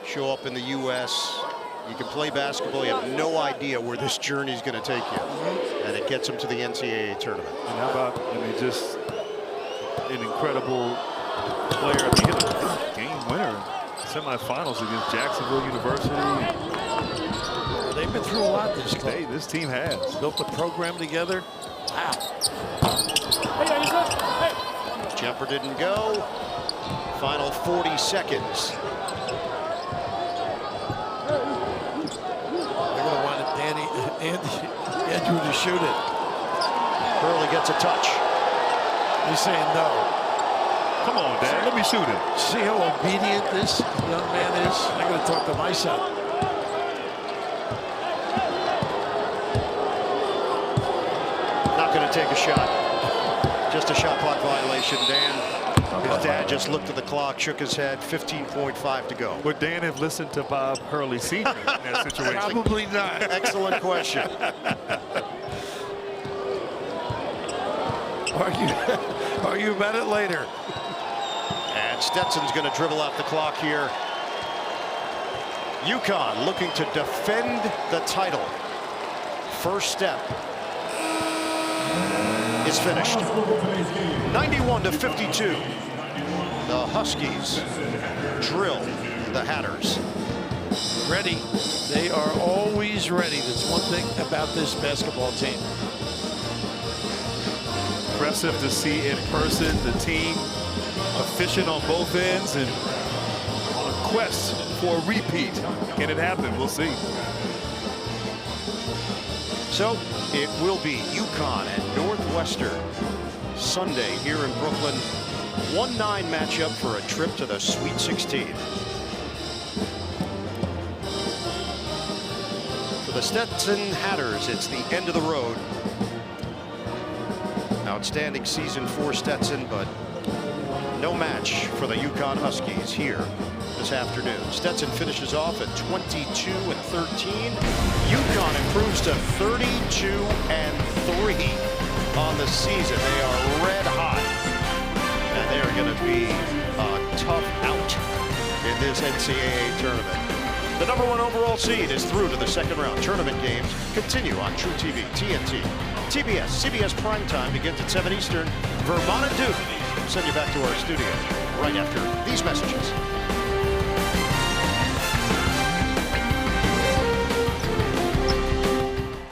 show up in the U.S., you can play basketball, you have no idea where this journey is going to take you. And it gets him to the NCAA tournament. And how about, just an incredible player. He hit a game winner, semifinals against Jacksonville University. They've been through a lot this club. Hey, this team has. Built the program together. Wow. Jumper didn't go. Final 40 seconds. They're going to want Andrew to shoot it. Hurley gets a touch. He's saying no. Come on, Dad, let me shoot it. See how obedient this young man is? I'm going to talk to my son. Going to take a shot. Just a shot clock violation, Dan. His dad just looked at the clock, shook his head. 15.5 to go. Would Dan have listened to Bob Hurley Sr. in that situation? Probably not. Excellent question. Argue about it later. And Stetson's going to dribble out the clock here. UConn looking to defend the title. First step is finished. 91-52. The Huskies drill the Hatters. Ready. They are always ready. That's one thing about this basketball team. Impressive to see in person, the team efficient on both ends and on a quest for a repeat. Can it happen? We'll see. So it will be UConn and Northwestern Sunday here in Brooklyn. 1-9 matchup for a trip to the Sweet 16. For the Stetson Hatters, it's the end of the road. Outstanding season for Stetson, but no match for the UConn Huskies here this afternoon. Stetson finishes off at 22-13. UConn improves to 32-3 on the season. They are red hot, and they are going to be a tough out in this NCAA tournament. The #1 overall seed is through to the second round. Tournament games continue on True TV, TNT, TBS, CBS Primetime begins at 7 Eastern. Vermont and Duke. We'll send you back to our studio right after these messages.